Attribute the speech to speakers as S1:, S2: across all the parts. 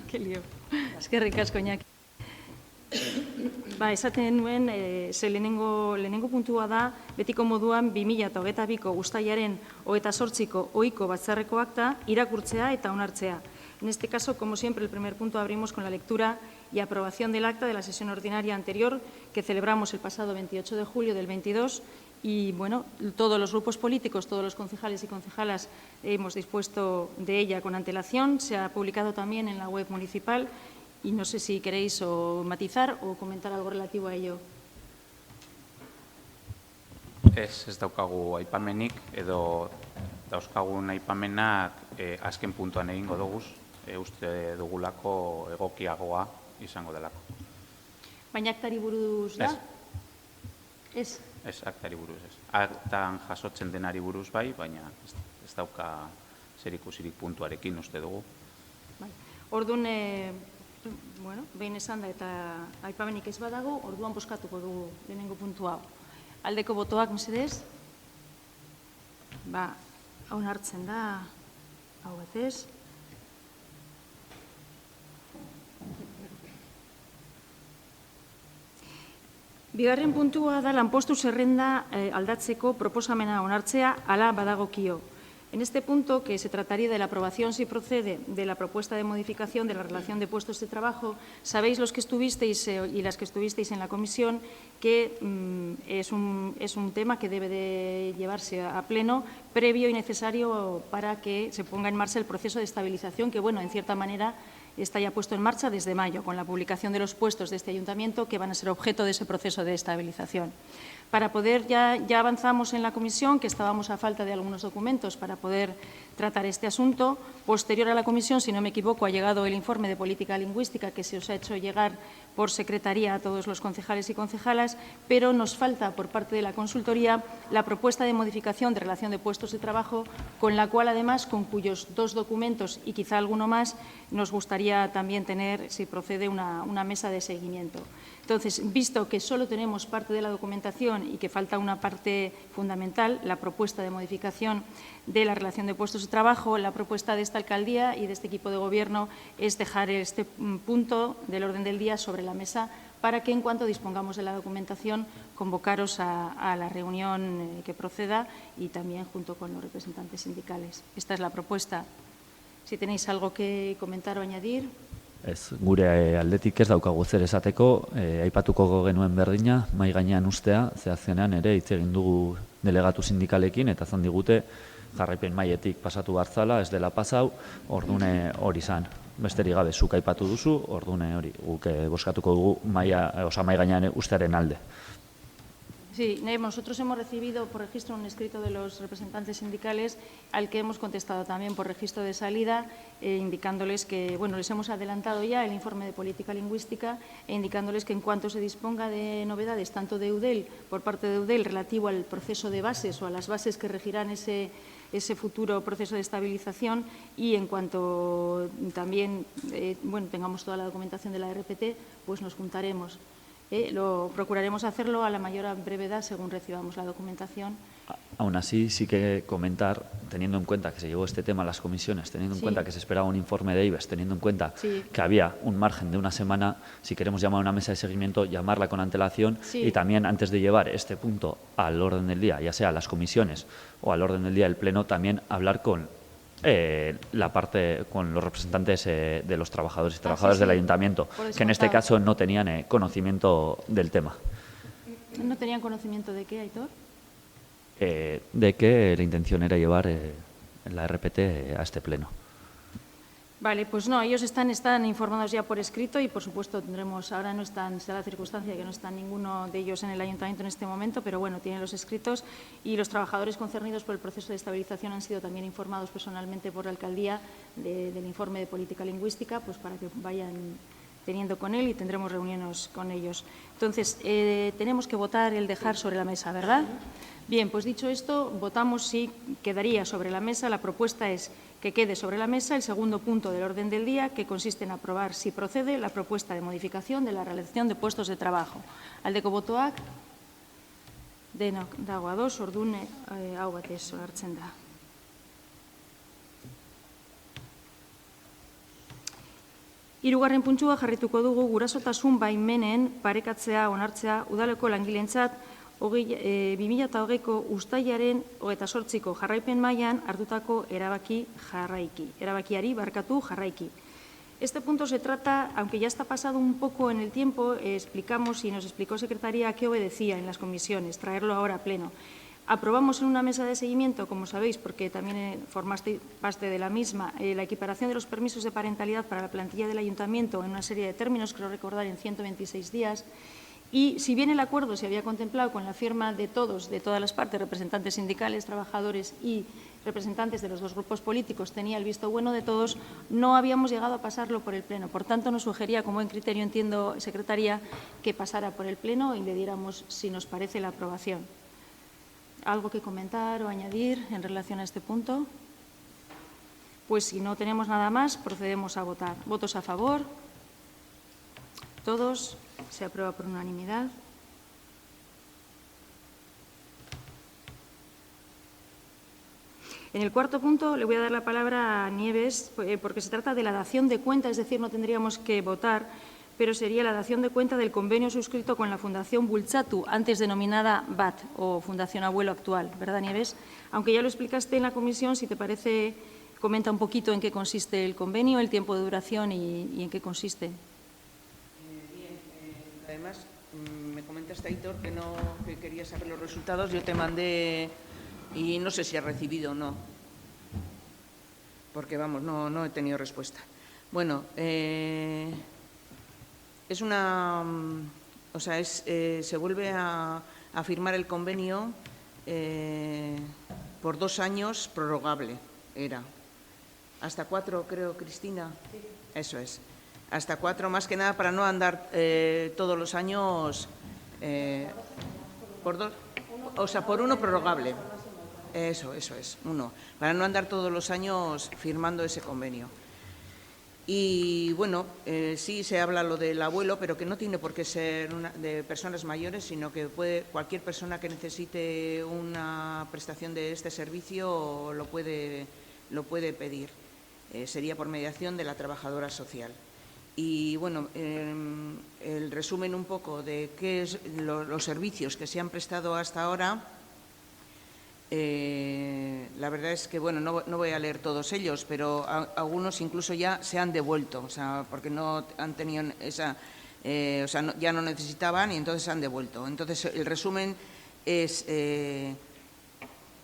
S1: Que lío. Eskerrik asko, Iñaki. Esaten nuen, lehenengo puntua da, betiko moduan 2022ko uztailaren 28ko ohiko batzarreko akta irakurtzea eta onartzea. En este caso, como siempre, el primer punto abrimos con la lectura y aprobación del acta de la sesión ordinaria anterior que celebramos el pasado 28 de julio del 22 y, bueno, todos los grupos políticos, todos los concejales y concejalas hemos dispuesto de ella con antelación. Se ha publicado también en la web municipal y no sé si queréis o matizar o comentar algo relativo a ello.
S2: Ez daukagu aipamenik edo dauzkagun aipamenak azken puntuan egingo doguz, uste dugulako egokiagoa izango delako.
S1: Baina aktari buruz da? Ez.
S2: Ez, aktari buruz ez. Aktan jasotzen denari buruz bai, baina ez dauka zerikusirik puntuarekin uste dugu.
S1: Orduan, behin esan da eta aipamenik ez badago, orduan bozkatuko dugu lehenengo puntu hau. Aldeko botoak, mesedez? Onartzen da, hau batez. Bigarren puntua da lanpostu zerrenda aldatzeko proposamena onartzea hala badagokio. En este punto, que se trataría de la aprobación, si procede, de la propuesta de modificación de la relación de puestos de trabajo, sabéis los que estuvisteis y las que estuvisteis en la comisión que es un tema que debe de llevarse a pleno, previo y necesario para que se ponga en marcha el proceso de estabilización que, bueno, en cierta manera está ya puesto en marcha desde mayo, con la publicación de los puestos de este ayuntamiento que van a ser objeto de ese proceso de estabilización. Para poder, ya avanzamos en la comisión, que estábamos a falta de algunos documentos para poder tratar este asunto. Posterior a la comisión, si no me equivoco, ha llegado el informe de política lingüística que se os ha hecho llegar por secretaría a todos los concejales y concejalas, pero nos falta por parte de la consultoría la propuesta de modificación de relación de puestos de trabajo, con la cual además, con cuyos dos documentos y quizá alguno más, nos gustaría también tener, si procede, una mesa de seguimiento. Entonces, visto que solo tenemos parte de la documentación y que falta una parte fundamental, la propuesta de modificación de la relación de puestos de trabajo, la propuesta de esta alcaldía y de este equipo de gobierno es dejar este punto del orden del día sobre la mesa para que, en cuanto dispongamos de la documentación, convocaros a la reunión que proceda y también junto con los representantes sindicales. Esta es la propuesta. Si tenéis algo que comentar o añadir.
S3: Ez, gure aldetik ez daukagu zer esateko, aipatuko genuen berdina, mahai gainean ustea, zehazkenean ere hitz egin dugu delegatu sindikalekin, eta zan digute jarraipen mailetik pasatu hartzala, ez dela pasau, ordune hori zan. Besterik gabe zuk aipatu duzu, ordune hori guk bozkatuko dugu mahai gainean ustearen alde.
S1: Sí, nosotros hemos recibido por registro un escrito de los representantes sindicales al que hemos contestado también por registro de salida, indicándoles que, bueno, les hemos adelantado ya el informe de política lingüística e indicándoles que en cuanto se disponga de novedades, tanto de EUDEL, por parte de EUDEL, relativo al proceso de bases o a las bases que regirán ese futuro proceso de estabilización y en cuanto también tengamos toda la documentación de la RPT, pues nos juntaremos. Procuraremos hacerlo a la mayor brevedad según recibamos la documentación.
S3: Aún así, sí que comentar, teniendo en cuenta que se llevó este tema a las comisiones, teniendo en cuenta que se esperaba un informe de IBEX, teniendo en cuenta que había un margen de una semana, si queremos llamar a una mesa de seguimiento, llamarla con antelación y también antes de llevar este punto al orden del día, ya sea a las comisiones o al orden del día del Pleno, también hablar con la parte con los representantes de los trabajadores y trabajadoras del ayuntamiento, que en este caso no tenían conocimiento del tema.
S1: ¿No tenían conocimiento de qué, Aitor?
S3: De que la intención era llevar la RPT a este pleno.
S1: Vale, pues no, ellos están informados ya por escrito y, por supuesto, tendremos, ahora no están, se da la circunstancia de que no está ninguno de ellos en el ayuntamiento en este momento, pero bueno, tienen los escritos y los trabajadores concernidos por el proceso de estabilización han sido también informados personalmente por la alcaldía del informe de política lingüística, pues para que vayan teniendo con él y tendremos reuniones con ellos. Entonces, tenemos que votar el dejar sobre la mesa, ¿verdad? Bien, pues dicho esto, votamos si quedaría sobre la mesa. La propuesta es que quede sobre la mesa el segundo punto del orden del día, que consiste en aprobar, si procede, la propuesta de modificación de la relación de puestos de trabajo. Aldeko botoak, denok dago ados, orduan hau batez onartzen da. Hirugarren puntua jarrituko dugu gurasotasun baimenen parekatzea onartzea udaleko langileentzat 2020ko uztailaren 28ko jarraipen mailan hartutako erabakiari jarraiki. Este punto se trata, aunque ya está pasado un poco en el tiempo, explicamos y nos explicó Secretaría qué obedecía en las comisiones, traerlo ahora a pleno. Aprobamos en una mesa de seguimiento, como sabéis, porque también formaste parte de la misma, la equiparación de los permisos de parentalidad para la plantilla del Ayuntamiento en una serie de términos, creo recordar, en 126 días. Y si bien el acuerdo se había contemplado con la firma de todos, de todas las partes, representantes sindicales, trabajadores y representantes de los dos grupos políticos, tenía el visto bueno de todos, no habíamos llegado a pasarlo por el Pleno. Por tanto, nos sugería, como buen criterio entiendo, Secretaría, que pasara por el Pleno y le diéramos si nos parece la aprobación. ¿Algo que comentar o añadir en relación a este punto? Pues si no tenemos nada más, procedemos a votar. ¿Votos a favor? Todos. Se aprueba por unanimidad. En el cuarto punto le voy a dar la palabra a Nieves, porque se trata de la dación de cuenta, es decir, no tendríamos que votar, pero sería la dación de cuenta del convenio suscrito con la Fundación Bultzatu, antes denominada BAT, o Fundación Abuelo actual, ¿verdad, Nieves? Aunque ya lo explicaste en la comisión, si te parece, comenta un poquito en qué consiste el convenio, el tiempo de duración y en qué consiste.
S4: Además, me comentaste, Aitor, que quería saber los resultados. Yo te mandé y no sé si has recibido o no, porque, vamos, no he tenido respuesta. Bueno, es una… O sea, se vuelve a firmar el convenio por 2 años prorrogable, era. Hasta 4, creo, Cristina. Sí. Eso es. Hasta 4, más que nada para no andar todos los años por 2, o sea, por 1 prorrogable. Eso es, 1, para no andar todos los años firmando ese convenio. Y bueno, sí se habla lo del abuelo, pero que no tiene por qué ser de personas mayores, sino que cualquier persona que necesite una prestación de este servicio lo puede pedir. Sería por mediación de la trabajadora social. Y bueno, el resumen un poco de qué es los servicios que se han prestado hasta ahora, la verdad es que, bueno, no voy a leer todos ellos, pero algunos incluso ya se han devuelto, o sea, porque no han tenido esa, o sea, ya no necesitaban y entonces se han devuelto. Entonces, el resumen es,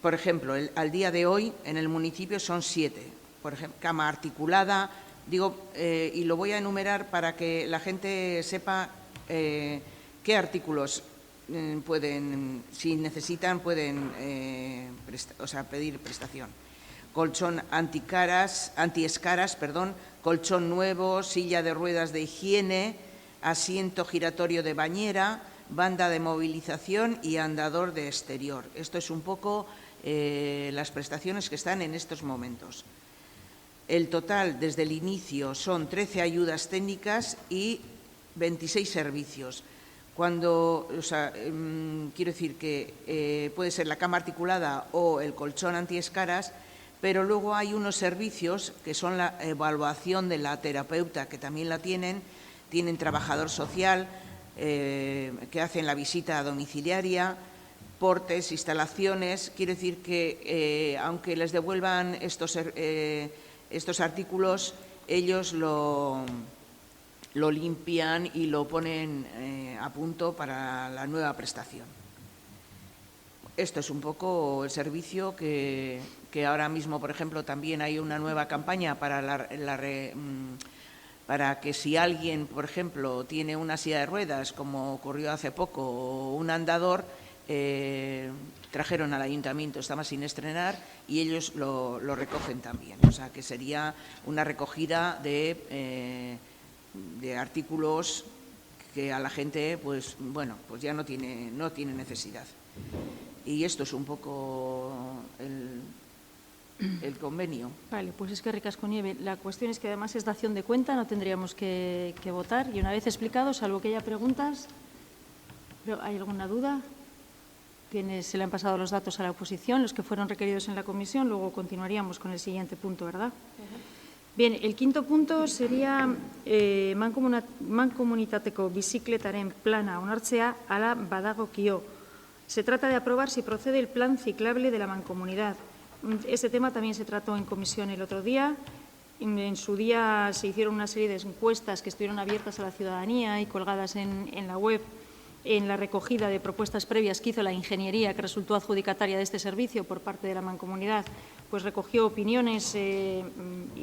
S4: por ejemplo, al día de hoy en el municipio son 7, por ejemplo, cama articulada. Digo, y lo voy a enumerar para que la gente sepa qué artículos pueden, si necesitan, pueden pedir prestación. Colchón antiescaras, colchón nuevo, silla de ruedas de higiene, asiento giratorio de bañera, banda de movilización y andador de exterior. Esto es un poco las prestaciones que están en estos momentos. El total, desde el inicio, son 13 ayudas técnicas y 26 servicios. Cuando, o sea, quiero decir que puede ser la cama articulada o el colchón antiescaras, pero luego hay unos servicios que son la evaluación de la terapeuta, que también la tienen trabajador social, que hacen la visita domiciliaria, portes, instalaciones. Quiero decir que, aunque les devuelvan estos artículos, ellos lo limpian y lo ponen a punto para la nueva prestación. Esto es un poco el servicio que ahora mismo, por ejemplo, también hay una nueva campaña para para que si alguien, por ejemplo, tiene una silla de ruedas, como ocurrió hace poco, o un andador, trajeron al ayuntamiento, estaba sin estrenar y ellos lo recogen también. O sea, que sería una recogida de artículos que a la gente, pues bueno, pues ya no tiene necesidad. Y esto es un poco el convenio. Vale,
S1: pues es que ricasco, Nieve. La cuestión es que además es dación de cuenta, no tendríamos que votar. Y una vez explicado, salvo que haya preguntas, ¿hay alguna duda? Se le han pasado los datos a la oposición, los que fueron requeridos en la comisión. Luego continuaríamos con el siguiente punto, ¿verdad? Bien, el quinto punto sería mankomunitateko bizikletaren plana onartzea ala badagokio. Se trata de aprobar si procede el plan ciclable de la mancomunidad. Este tema también se trató en comisión el otro día. En su día se hicieron una serie de encuestas que estuvieron abiertas a la ciudadanía y colgadas en la web en la recogida de propuestas previas que hizo la ingeniería que resultó adjudicataria de este servicio por parte de la mancomunidad, pues recogió opiniones y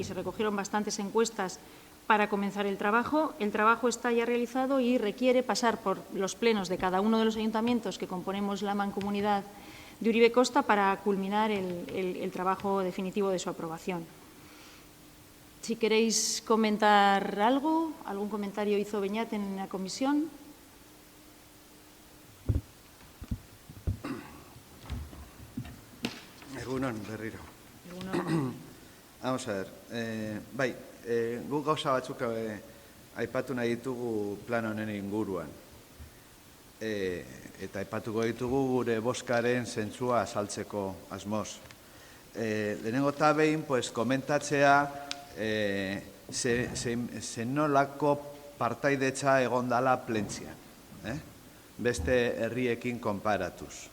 S1: se recogieron bastantes encuestas para comenzar el trabajo. El trabajo está ya realizado y requiere pasar por los plenos de cada uno de los ayuntamientos que componemos la mancomunidad de Uribe Costa para culminar el trabajo definitivo de su aprobación. Si queréis comentar algo, algún comentario hizo Beñat en la comisión.
S5: Egunon, berriro.
S1: Egunon.
S5: Vamos a ver, guk gauza batzuk aipatu nahi ditugu plan honen inguruan. Eta aipatuko ditugu gure bozkaren zentzua azaltzeko asmoz. Lehenengo eta behin, komentatzea zenolako partaidetza egondala plentzian, beste herriekin konparatuz.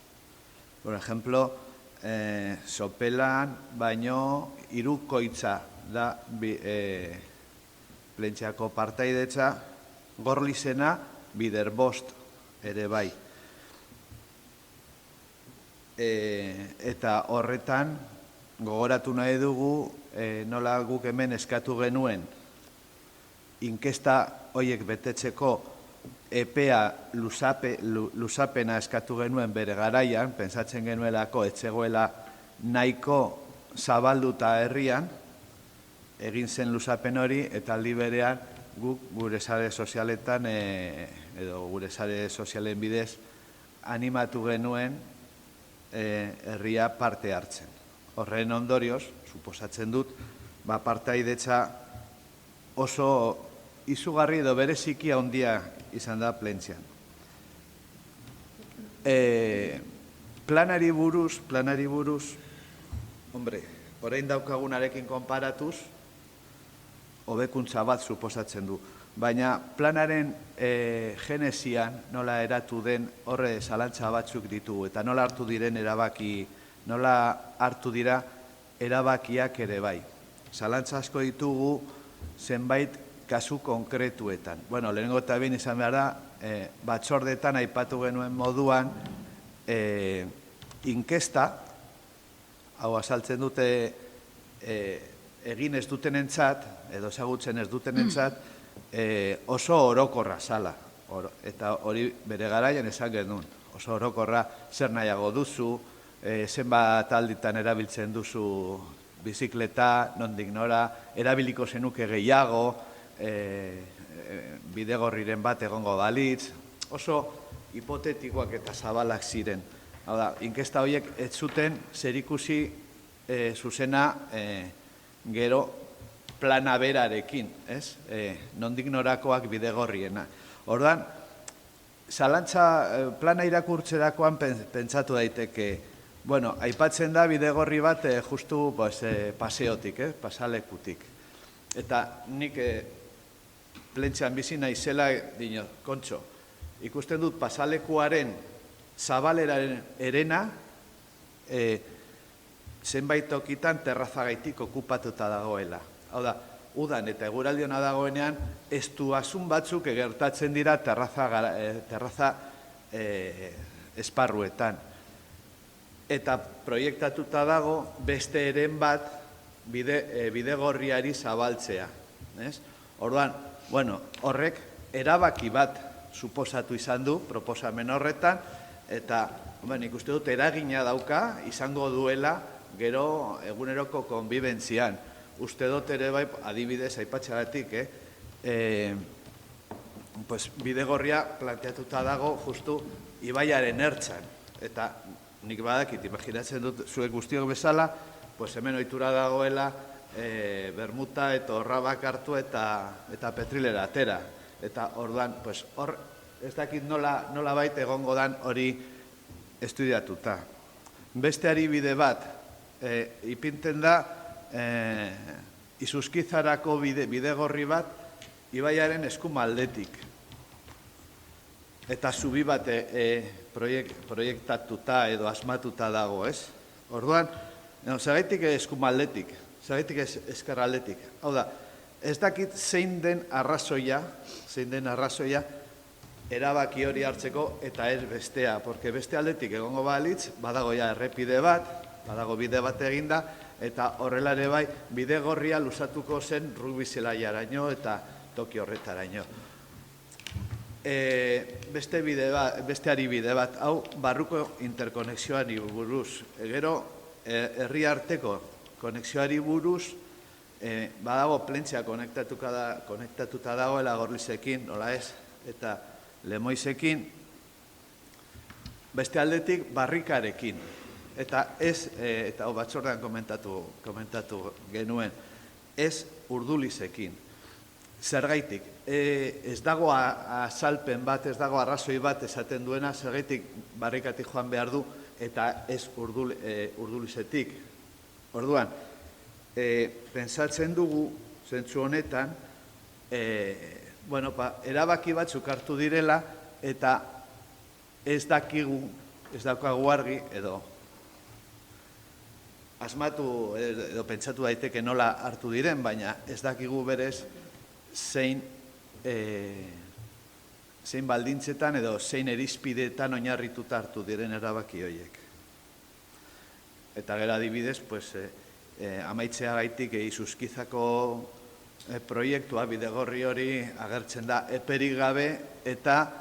S5: Por ejemplo, Sopelan baino hirukoitza da plentziako partaidetza, Gorlizena biderbost ere bai. Eta horretan gogoratu nahi dugu nola guk hemen eskatu genuen inkesta horiek betetzeko epea luzapena eskatu genuen bere garaian, pentsatzen genuelako etzegoela nahiko zabalduta herrian, egin zen luzapen hori, eta aldi berean guk gure sare sozialetan edo gure sare sozialen bidez animatu genuen herria parte hartzen. Horren ondorioz, suposatzen dut, partaidetza oso izugarri edo bereziki handia izan da plentzian. Planari buruz, orain daukagunarekin konparatuz, hobekuntza bat suposatzen du. Baina planaren genesian nola eratu den horre zalantza batzuk ditugu eta nola hartu dira erabakiak ere bai. Zalantza asko ditugu zenbait kasu konkretuetan. Lehenengo eta behin izan behar da, batzordetan aipatu genuen moduan inkesta, hau azaltzen dute egin ez dutenentzat, edo ezagutzen ez dutenentzat, oso orokorra zala. Eta hori bere garaian esan genuen. Oso orokorra zer nahiago duzu, zenbat alditan erabiltzen duzu bizikleta, nondik nora, erabiliko zenuke gehiago, bidegorriren bat egongo balitz, oso hipotetikoak eta zabalak ziren. Hau da, inkesta horiek ez zuten zerikusi zuzena gero plana berarekin, ez? Nondik norakoak bidegorriena. Orduan, zalantza plana irakurtzerakoan pentsatu daiteke, aipatzen da bidegorri bat justu paseotik, pasalekutik. Eta nik plentzian bizi naizela dino, kontxo, ikusten dut pasalekuaren zabaleraren erena zenbait tokitan terrazagaitik okupatuta dagoela. Hau da, udan eta eguraldiona dagoenean, estuasun batzuk gertatzen dira terraza esparruetan. Eta proiektatuta dago beste eren bat bidegorriari zabaltzea. Orduan, horrek erabaki bat suposatu izan du proposamen horretan, eta nik uste dut eragina dauka izango duela gero eguneroko konbibentzian. Uste dut ere bai, adibidez, aipatxagatik, bidegorria planteatuta dago justu ibaiaren ertzan. Eta nik badakit, imaginatzen dut zuek guztiok bezala, hemen ohitura dagoela bermuta eta horrabak hartu eta petrilera atera. Eta orduan, hor ez dakit nola baita egongo dan hori estudiatuta. Beste adibide bat, ipinten da Izuzkizarako bidegorri bat ibaiaren eskuma aldetik. Eta zubi bat proiektatuta edo asmatuta dago, ez? Orduan, zergaitik eskuma aldetik, zergaitik ezker aldetik. Hau da, ez dakit zein den arrazoia erabaki hori hartzeko eta ez bestea, porque beste aldetik egongo balitz, badago ja errepide bat, badago bide bat eginda, eta horrela ere bai, bidegorria luzatuko zen Rugbi-zelaiaraino eta toki horretaraino. Besteari bide bat, hau barruko interkonexioari buruz. Gero, herri arteko konexioari buruz, badago Plentzia konektatuta dagoela Gorlizekin, nola ez, eta Lemoizekin, beste aldetik barrikarekin. Eta batzordean komentatu genuen, ez Urdulizekin. Zergaitik, ez dago azalpen bat, ez dago arrazoi bat esaten duena, zergaitik barrikatik joan behar du eta ez Urdulizetik. Orduan, pentsatzen dugu, zentzu honetan, erabaki batzuk hartu direla eta ez daukagu argi edo asmatu edo pentsatu daiteke nola hartu diren, baina ez dakigu berez zein baldintzetan edo zein irizpideetan oinarrituta hartu diren erabaki horiek. Eta gero adibidez, amaitzeagaitik Izuzkizako proiektua bidegorri hori agertzen da eperik gabe eta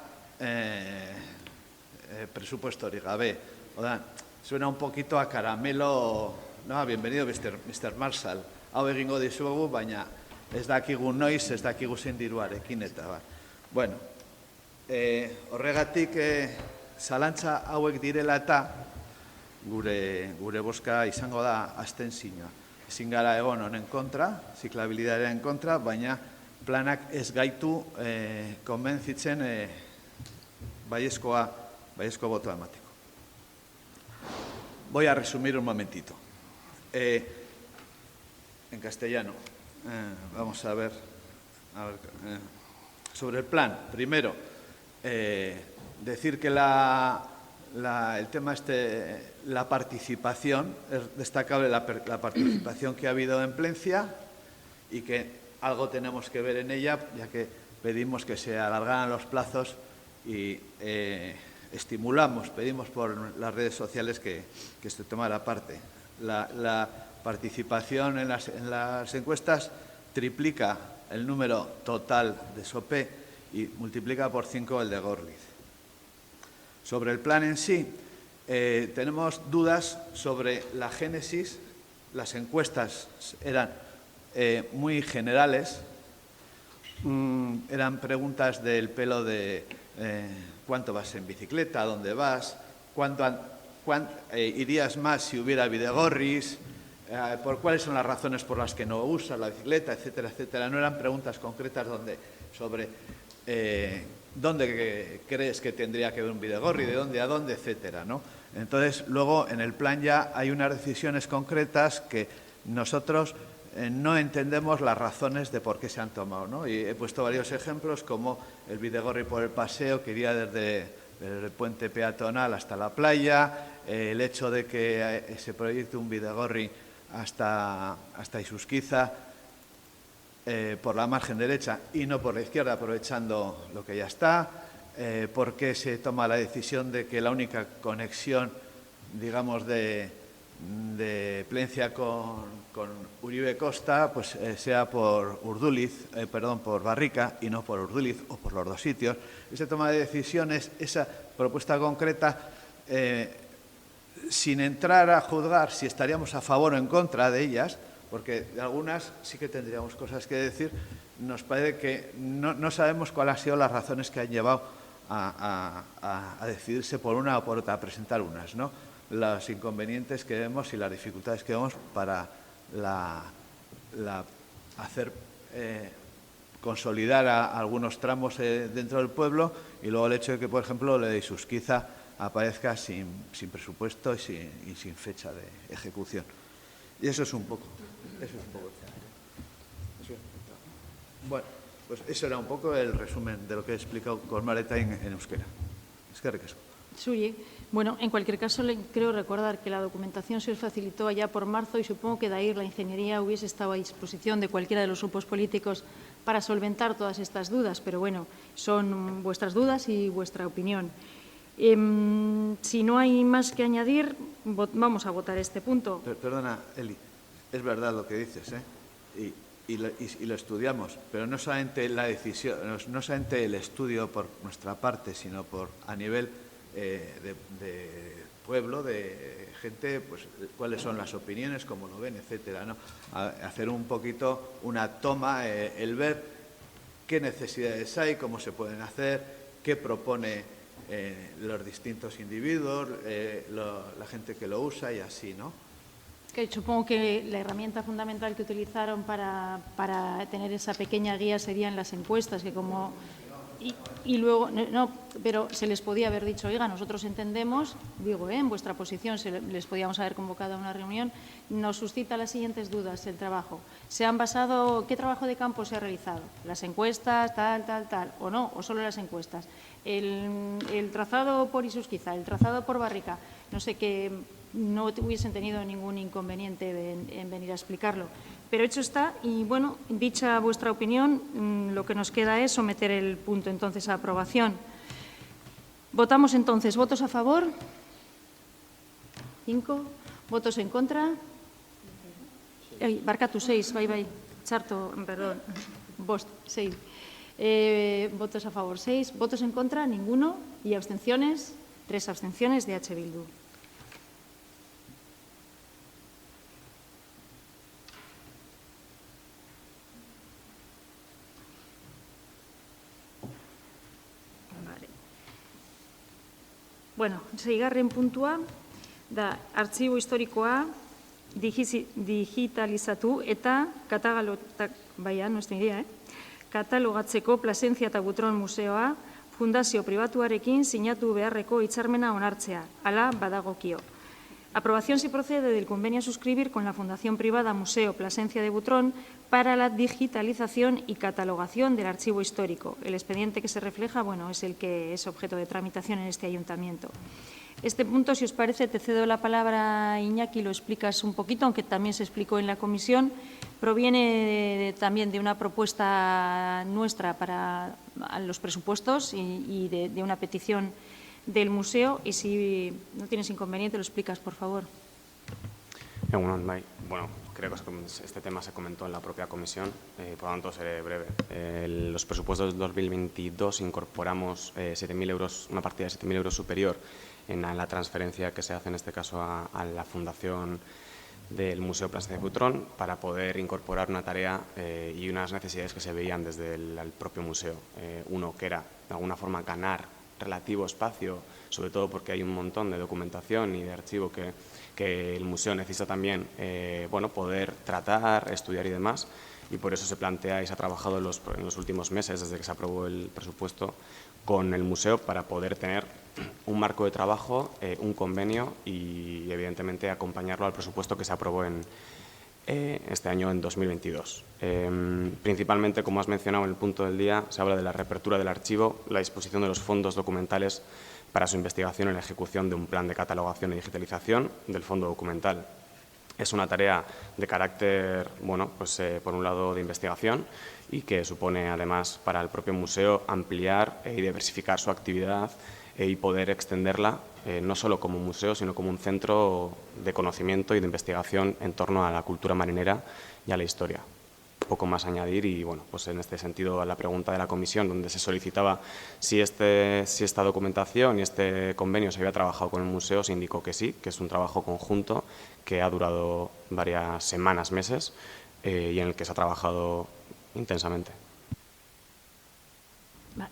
S5: presupuestorik gabe. Oda, suena un poquito a caramelo, no, bienvenido Mr. Marshall. Hau egingo dizuegu, baina ez dakigu noiz, ez dakigu zein diruarekin eta bar. Bueno, horregatik zalantza hauek direla eta gure bozka izango da abstentzioa. Ezin gara egon honen kontra, ziklabilidadearen kontra, baina planak ez gaitu konbentzitzen baiezko botoa emateko. Voy a resumir un momentito. En castellano. Vamos a ver sobre el plan. Primero, decir que el tema la participación, es destacable la participación que ha habido en Plencia y que algo tenemos que ver en ella, ya que pedimos que se alargaran los plazos y pedimos por las redes sociales que se tomara parte. La participación en las encuestas triplica el número total de SOPE y multiplica por 5 el de Gorliz. Sobre el plan en sí, tenemos dudas sobre la génesis. Las encuestas eran muy generales, eran preguntas del pelo de cuánto vas en bicicleta, dónde vas, irías más si hubiera bidegorris, por cuáles son las razones por las que no usas la bicicleta, etcétera, etcétera. No eran preguntas concretas sobre dónde crees que tendría que haber un bidegorri, de dónde a dónde, etcétera, ¿no? Entonces, luego en el plan ya hay unas decisiones concretas que nosotros no entendemos las razones de por qué se han tomado, ¿no? Y he puesto varios ejemplos, como el bidegorri por el paseo, que iría desde el puente peatonal hasta la playa, el hecho de que se proyecte un bidegorri hasta Izuzquiza por la margen derecha y no por la izquierda, aprovechando lo que ya está, por qué se toma la decisión de que la única conexión, digamos, de Plencia con Uribe Costa, pues sea por por Barrica y no por Urduliz o por los dos sitios. Esa toma de decisiones, esa propuesta concreta, sin entrar a juzgar si estaríamos a favor o en contra de ellas, porque de algunas sí que tendríamos cosas que decir, nos parece que no sabemos cuáles han sido las razones que han llevado a decidirse por una o por otra, a presentar unas, ¿no? Los inconvenientes que vemos y las dificultades que vemos para consolidar algunos tramos dentro del pueblo, y luego el hecho de que, por ejemplo, lo de Izuzquiza aparezca sin presupuesto y sin fecha de ejecución. Y eso es un poco. Bueno, pues eso era un poco el resumen de lo que he explicado con Mareta en euskera. Eskerrik asko.
S1: Suye. Bueno, en cualquier caso, creo recordar que la documentación se os facilitó allá por marzo y supongo que de ahí la ingeniería hubiese estado a disposición de cualquiera de los grupos políticos para solventar todas estas dudas. Pero bueno, son vuestras dudas y vuestra opinión. Si no hay más que añadir, vamos a votar este punto.
S5: Perdona, Eli, es verdad lo que dices, ¿eh? Y lo estudiamos, pero no solamente la decisión, no solamente el estudio por nuestra parte, sino a nivel de pueblo, de gente, pues cuáles son las opiniones, cómo lo ven, etcétera, ¿no? Hacer un poquito una toma, el ver qué necesidades hay, cómo se pueden hacer, qué propone los distintos individuos, la gente que lo usa y así, ¿no?
S1: Que supongo que la herramienta fundamental que utilizaron para tener esa pequeña guía serían las encuestas, que como... Y luego, no, pero se les podía haber dicho, oiga, nosotros entendemos, digo, en vuestra posición les podíamos haber convocado a una reunión, nos suscita las siguientes dudas el trabajo. ¿Se han basado, qué trabajo de campo se ha realizado? ¿Las encuestas, tal, o no, o solo las encuestas? El trazado por Isusquiza, el trazado por Barrica, no sé, que no hubiesen tenido ningún inconveniente en venir a explicarlo. Pero hecho está, y bueno, dicha vuestra opinión, lo que nos queda es someter el punto entonces a aprobación. Votamos entonces, ¿votos a favor? 5. ¿Votos en contra? Barkatu 6, bai, txarto, perdón, bost, 6. Votos a favor 6, votos en contra ninguno y abstenciones, 3 abstenciones de H. Bildu. Bueno, seigarren puntua da artxibo historikoa digitalizatu eta katalogatzeko Plasencia eta Butron Museoa fundazio pribatuarekin sinatu beharreko hitzarmena onartzea, hala badagokio. Aprobación se procede del convenio a suscribir con la Fundación Privada Museo Plasencia de Butrón para la digitalización y catalogación del archivo histórico. El expediente que se refleja, bueno, es el que es objeto de tramitación en este ayuntamiento. Este punto, si os parece, te cedo la palabra, Iñaki, lo explicas un poquito, aunque también se explicó en la comisión. Proviene también de una propuesta nuestra para los presupuestos y de una petición del museo, y si no tienes inconveniente lo explicas, por favor.
S6: Bueno, creo que este tema se comentó en la propia comisión, por lo tanto seré breve. Los presupuestos del 2022 incorporamos 7.000 euros, una partida de 7.000 euros superior en la transferencia que se hace en este caso a la Fundación del Museo Plasencia de Butrón para poder incorporar una tarea y unas necesidades que se veían desde el propio museo. Uno, que era de alguna forma ganar relativo espacio, sobre todo porque hay un montón de documentación y de archivo que el museo necesita también poder tratar, estudiar y demás, y por eso se plantea y se ha trabajado en los últimos meses, desde que se aprobó el presupuesto, con el museo para poder tener un marco de trabajo, un convenio y evidentemente acompañarlo al presupuesto que se aprobó este año en 2022. Principalmente, como has mencionado en el punto del día, se habla de la reapertura del archivo, la disposición de los fondos documentales para su investigación y la ejecución de un plan de catalogación y digitalización del fondo documental. Es una tarea de carácter, por un lado, de investigación y que supone, además, para el propio museo ampliar y diversificar su actividad y poder extenderla no solo como museo, sino como un centro de conocimiento y de investigación en torno a la cultura marinera y a la historia. Poco más a añadir y, en este sentido, a la pregunta de la comisión, donde se solicitaba si esta documentación y este convenio se había trabajado con el museo, se indicó que sí, que es un trabajo conjunto que ha durado varias semanas, meses y en el que se ha trabajado intensamente.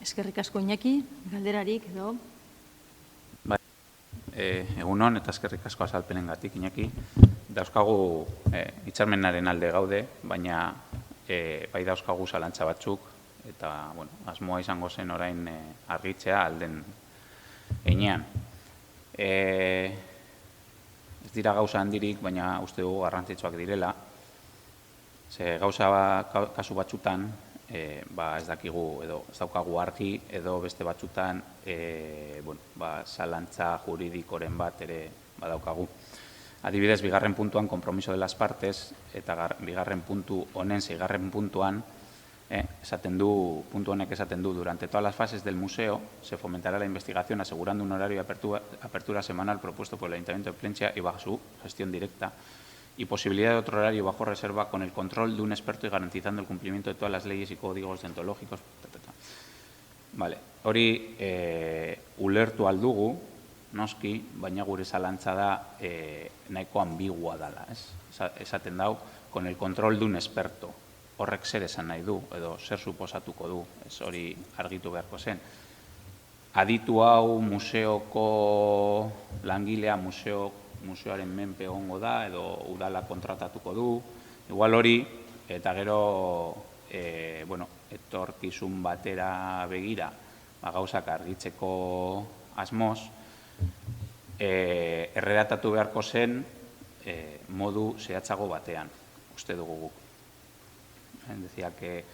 S1: Eskerrik asko, Iñaki, galderarik edo?
S2: Egunon eta eskerrik asko azalpenengatik, Iñaki. Dauzkagu hitzarmenaren alde gaude, baina bai dauzkagu zalantza batzuk, eta asmoa izango zen orain argitzea alden heinean. Ez dira gauza handirik, baina uste dugu garrantzitsuak direla. Ze gauza kasu batzutan ez dakigu edo ez daukagu argi edo beste batzutan zalantza juridikoren bat ere badaukagu. Adibidez, bigarren puntuan, compromiso de las partes, eta bigarren puntu honen, seigarren puntuan, puntu honek esaten du, durante todas las fases del museo se fomentará la investigación asegurando un horario de apertura semanal propuesto por el Ayuntamiento de Plentzia y bajo su gestión directa y posibilidad de otro horario bajo reserva con el control de un experto y garantizando el cumplimiento de todas las leyes y códigos deontológicos. Vale, hori ulertu aldugu, noski, baina gure zalantza da nahiko ambigua dela. Esaten dau, con el control de un experto. Horrek zer esan nahi du, edo zer suposatuko du, ez hori argitu beharko zen. Aditu hau museoko langilea museoaren menpe egongo da, edo udala kontratatuko du, igual hori, eta gero, etorkizun batera begira, gauzak argitzeko asmoz, erredatatu beharko zen modu zehatzago batean, uste dugu guk. Decía que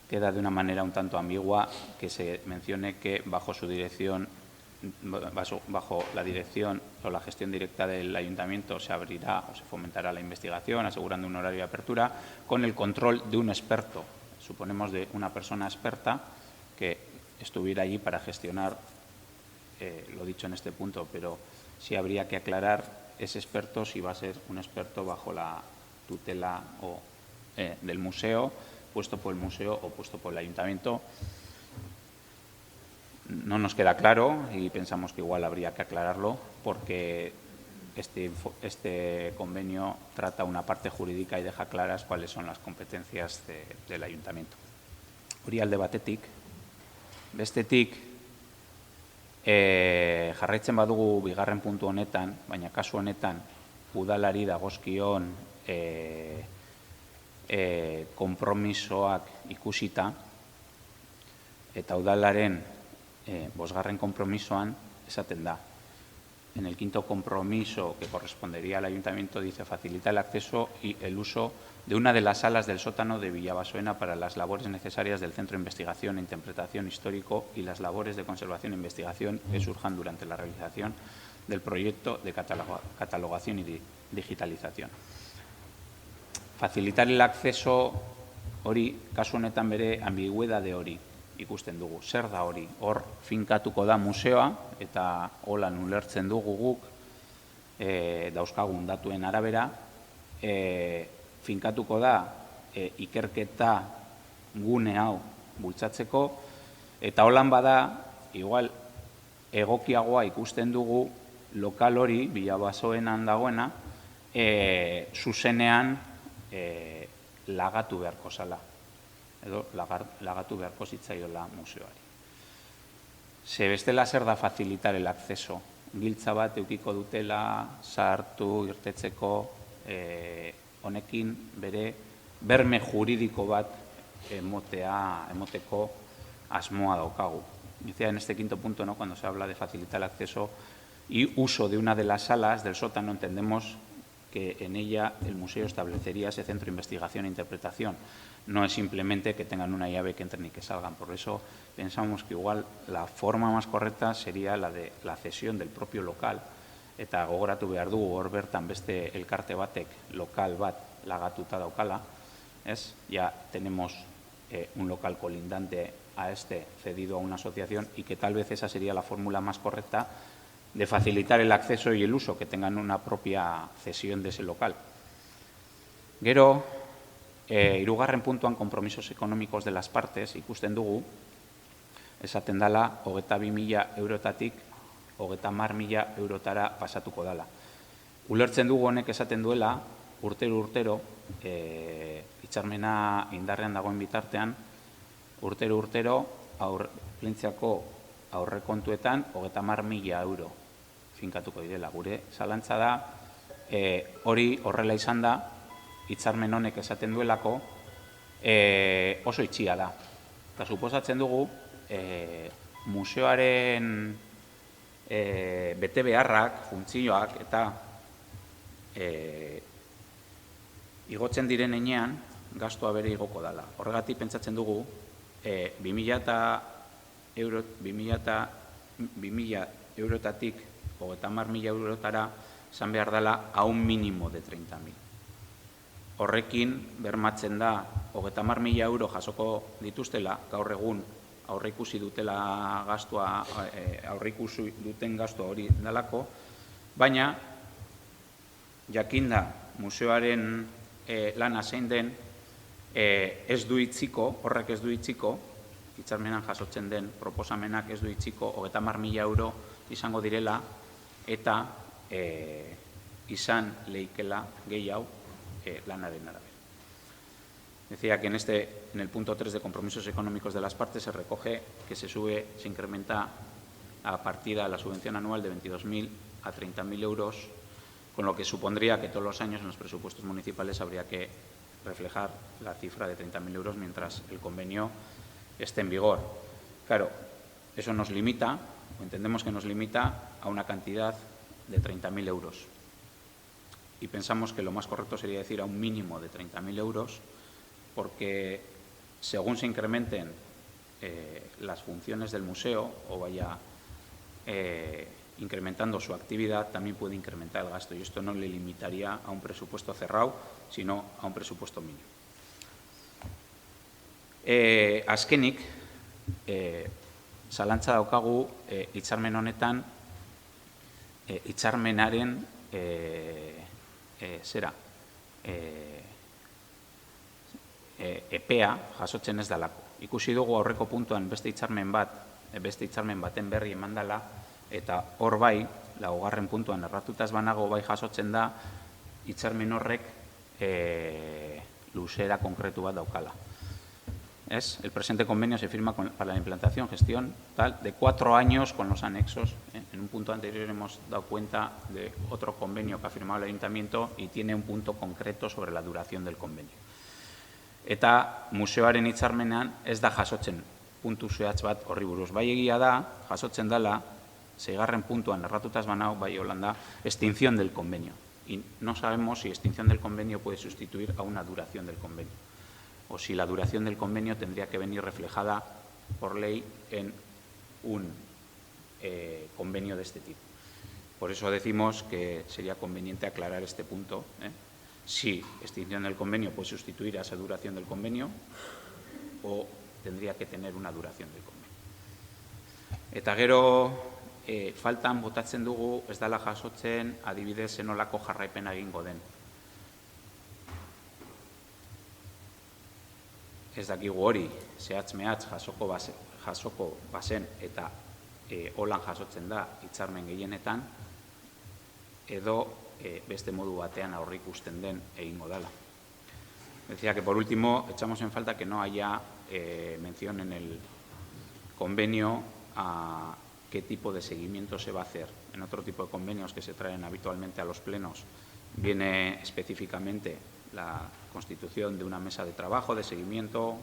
S2: queda de una manera un tanto ambigua que se mencione que bajo su dirección, bajo la dirección o la gestión directa del ayuntamiento se abrirá o se fomentará la investigación, asegurando un horario de apertura, con el control de un experto, suponemos de una persona experta que estuviera allí para gestionar, lo dicho en este punto, pero sí habría que aclarar ese experto si va a ser un experto bajo la tutela del museo, puesto por el museo o puesto por el ayuntamiento. No nos queda claro y pensamos que igual habría que aclararlo porque este convenio trata una parte jurídica y deja claras cuáles son las competencias del ayuntamiento. Hori alde batetik, bestetik, jarraitzen badugu bigarren puntu honetan, baina kasu honetan udalari dagozkion konpromisoak ikusita eta udalaren bosgarren konpromisoan esaten da. En el quinto compromiso que correspondería al ayuntamiento dice facilita el acceso y el uso de una de las salas del sótano de Villabasoena para las labores necesarias del Centro de Investigación e Interpretación Histórico y las labores de conservación e investigación que surjan durante la realización del proyecto de catalogación y digitalización. Facilitar el acceso hori, kasu honetan bere ambigüedade hori ikusten dugu. Zer da hori? Hor finkatuko da museoa eta holan ulertzen dugu guk dauzkagun datuen arabera, finkatuko da ikerketa gune hau bultzatzeko eta holan bada, igual egokiagoa ikusten dugu lokal hori, Villabasoenan dagoena, zuzenean lagatu beharko zala, edo lagatu beharko zitzaiola museoari. Ze bestela zer da facilitar el acceso. Giltza bat eukiko dutela, sartu, irtetzeko, honekin bere berme juridiko bat emoteko asmoa daukagu. Decía en este quinto punto, ¿no? Cuando se habla de facilitar el acceso y uso de una de las salas del sótano, entendemos que en ella el museo establecería ese centro de investigación e interpretación. No es simplemente que tengan una llave que entren y que salgan. Por eso pensamos que igual la forma más correcta sería la de la cesión del propio local. Eta gogoratu behar dugu hor bertan beste elkarte batek lokal bat lagatuta daukala. Ya tenemos un local colindante a este cedido a una asociación y que tal vez esa sería la fórmula más correcta de facilitar el acceso y el uso, que tengan una propia cesión de ese local. Gero, hirugarren puntuan compromisos económicos de las partes, ikusten dugu, esaten dala, 22.000 eurotatik, 30.000 eurotara pasatuko dala. Ulertzen dugu honek esaten duela, urtero, hitzarmena indarrean dagoen bitartean, urtero, Plentziako aurrekontuetan 30.000 euro finkatuko direla. Gure zalantza da, hori horrela izan da, hitzarmen honek esaten duelako, oso itxia da. Eta suposatzen dugu, museoaren bete beharrak, funtzioak eta igotzen diren enean, gastua bere igoko dela. Horregatik pentsatzen dugu, 2000 eurotatik 30.000 eurotara izan behar dela a un mínimo de 30.000. Horrekin bermatzen da 30.000 euro jasoko dituztela, gaur egun aurreikusi dutela gastua, aurreikusi duten gastua hori dalako, baina jakinda museoaren lana zein den, ez du itziko, horrek ez du itziko, hitzarmenan jasotzen den proposamenak ez du itziko 30.000 euro izango direla eta izan leikela gehiago lanaren arabera. Decía que en el punto 3 de compromisos económicos de las partes se recoge que se incrementa a partida la subvención anual de 22.000 a 30.000 euros, con lo que supondría que todos los años en los presupuestos municipales habría que reflejar la cifra de 30.000 euros mientras el convenio esté en vigor. Claro, eso nos limita, o entendemos que nos limita a una cantidad de 30.000 euros. Y pensamos que lo más correcto sería decir a un mínimo de 30.000 euros, porque según se incrementen las funciones del museo o vaya incrementando su actividad, también puede incrementar el gasto y esto no le limitaría a un presupuesto cerrado, sino a un presupuesto mínimo. Azkenik, zalantza daukagu hitzarmen honetan, hitzarmenaren epea jasotzen ez dalako. Ikusi dugu aurreko puntuan beste hitzarmen baten berri eman dela, eta hor bai, laugarren puntuan erratutaz banago bai jasotzen da, hitzarmen horrek luzera konkretu bat daukala. El presente convenio se firma para la implantación, gestión, de 4 años con los anexos. En un punto anterior hemos dado cuenta de otro convenio que ha firmado el Ayuntamiento y tiene un punto concreto sobre la duración del convenio. Eta museoaren hitzarmenan ez da jasotzen puntu zehatz bat horri buruz. Bai egia da, jasotzen dela, 6. puntuan erratutaz banau, bai Holanda, extinción del convenio. Y no sabemos si extinción del convenio puede sustituir a una duración del convenio, o si la duración del convenio tendría que venir reflejada por ley en un convenio de este tipo. Por eso decimos que sería conveniente aclarar este punto, si extinción del convenio puede sustituir a esa duración del convenio o tendría que tener una duración del convenio. Eta gero faltan botatzen dugu ez dela jasotzen adibidez zenolako jarraipena egingo den. Ez dakigu hori, zehatz-mehatz jasoko bazen eta holan jasotzen da hitzarmen gehienetan, edo beste modu batean aurreikusten den egingo dela. Decía que por último echamos en falta que no haya mención en el convenio a qué tipo de seguimiento se va a hacer. En otro tipo de convenios que se traen habitualmente a los plenos viene específicamente la constitución de una mesa de trabajo, de seguimiento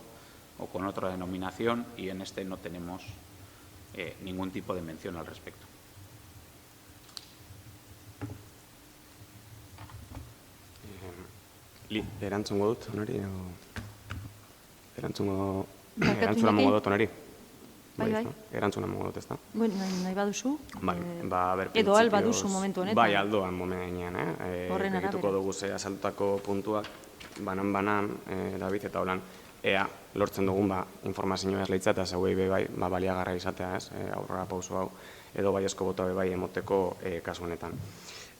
S2: o con otra denominación y en este no tenemos ningún tipo de mención al respecto.
S6: Erantzungo dut, honori? Erantzuna mongo dut, honori?
S7: Bai.
S6: Erantzuna mongo dut, ez da?
S7: Bueno, nahi baduzu.
S6: Edo
S7: al baduzu momentu honetan.
S6: Bai, aldoan momenean.
S7: Horren arabera.
S6: Egituko dugu ze asaltutako puntuak, banan, David, eta holan, ea lortzen dugun informazioa esleitza eta zeuei bai baliagarra izatea, aurrera pauso hau, edo baiezko bota bai emoteko kasu honetan.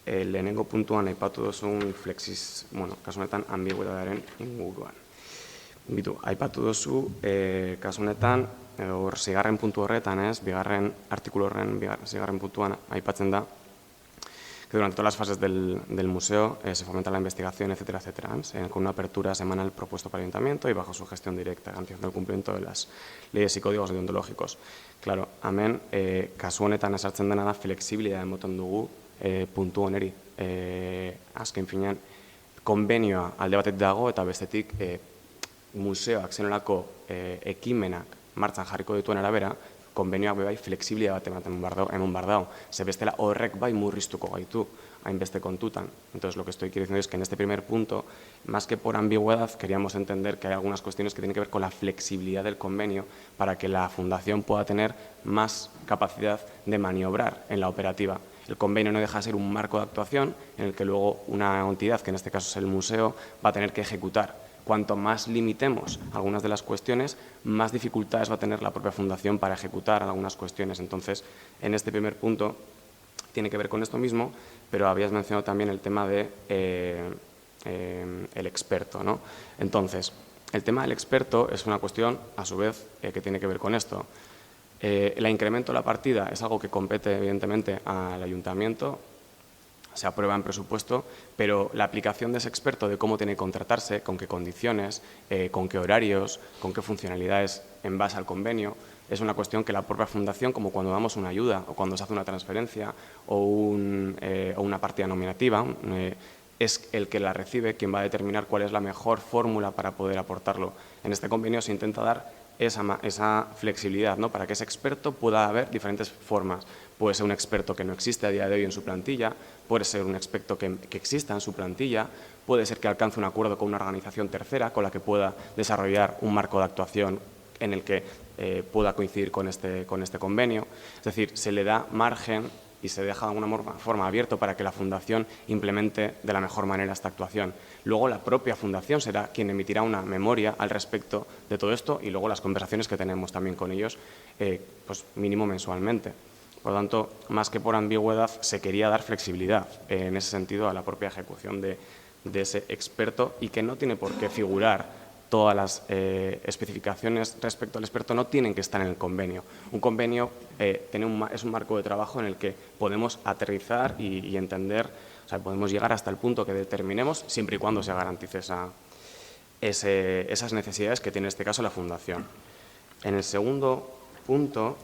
S6: Lehenengo puntuan aipatu duzun flexis, kasu honetan ambiguetatearen inguruan. Aipatu duzu kasu honetan, hor 6. puntu horretan, bigarren artikulu horren 6. puntuan aipatzen da que durante todas las fases del museo se fomenta la investigación, etcétera, con una apertura semanal propuesto para el Ayuntamiento y bajo su gestión directa, garantizando el cumplimiento de las leyes y códigos deontológicos. Claro, hemen, kasu honetan esartzen dena da flexibilidad emoten dugu puntu honeri. Azken finean, konbenioa alde batetik dago eta bestetik museoak zenolako ekimenak martxan jarriko dituen arabera, konbenioak bai flexibilia bat eman bar dau. Ze bestela horrek bai murriztuko gaitu hainbeste kontutan. Entonces, lo que estoy diciendo es que en este primer punto, más que por ambigüedad, queríamos entender que hay algunas cuestiones que tienen que ver con la flexibilidad del convenio para que la Fundación pueda tener más capacidad de maniobrar en la operativa. El convenio no deja de ser un marco de actuación en el que luego una entidad, que en este caso es el museo, va a tener que ejecutar. Cuanto más limitemos algunas de las cuestiones, más dificultades va a tener la propia Fundación para ejecutar algunas cuestiones. Entonces, en este primer punto tiene que ver con esto mismo, pero habías mencionado también el tema de el experto, ¿no? Entonces, el tema del experto es una cuestión, a su vez, que tiene que ver con esto. El incremento de la partida es algo que compete, evidentemente, al ayuntamiento, se aprueba en presupuesto, pero la aplicación de ese experto, de cómo tiene que contratarse, con qué condiciones, con qué horarios, con qué funcionalidades en base al convenio, es una cuestión que la propia Fundación, como cuando damos una ayuda o cuando se hace una transferencia o una partida nominativa, es el que la recibe quien va a determinar cuál es la mejor fórmula para poder aportarlo. En este convenio se intenta dar esa flexibilidad, ¿no? Para que ese experto pueda haber diferentes formas. Puede ser un experto que no existe a día de hoy en su plantilla, puede ser un experto que exista en su plantilla, puede ser que alcance un acuerdo con una organización tercera con la que pueda desarrollar un marco de actuación en el que pueda coincidir con este convenio. Es decir, se le da margen y se deja de alguna forma abierto para que la Fundación implemente de la mejor manera esta actuación. Luego la propia Fundación será quien emitirá una memoria al respecto de todo esto y luego las conversaciones que tenemos también con ellos, pues mínimo mensualmente. Por lo tanto, más que por ambigüedad, se quería dar flexibilidad en ese sentido a la propia ejecución de ese experto y que no tiene por qué figurar todas las especificaciones respecto al experto no tienen que estar en el convenio. Un convenio es un marco de trabajo en el que podemos aterrizar y entender, o sea, podemos llegar hasta el punto que determinemos siempre y cuando se garantice esas necesidades que tiene en este caso la Fundación. En el segundo punto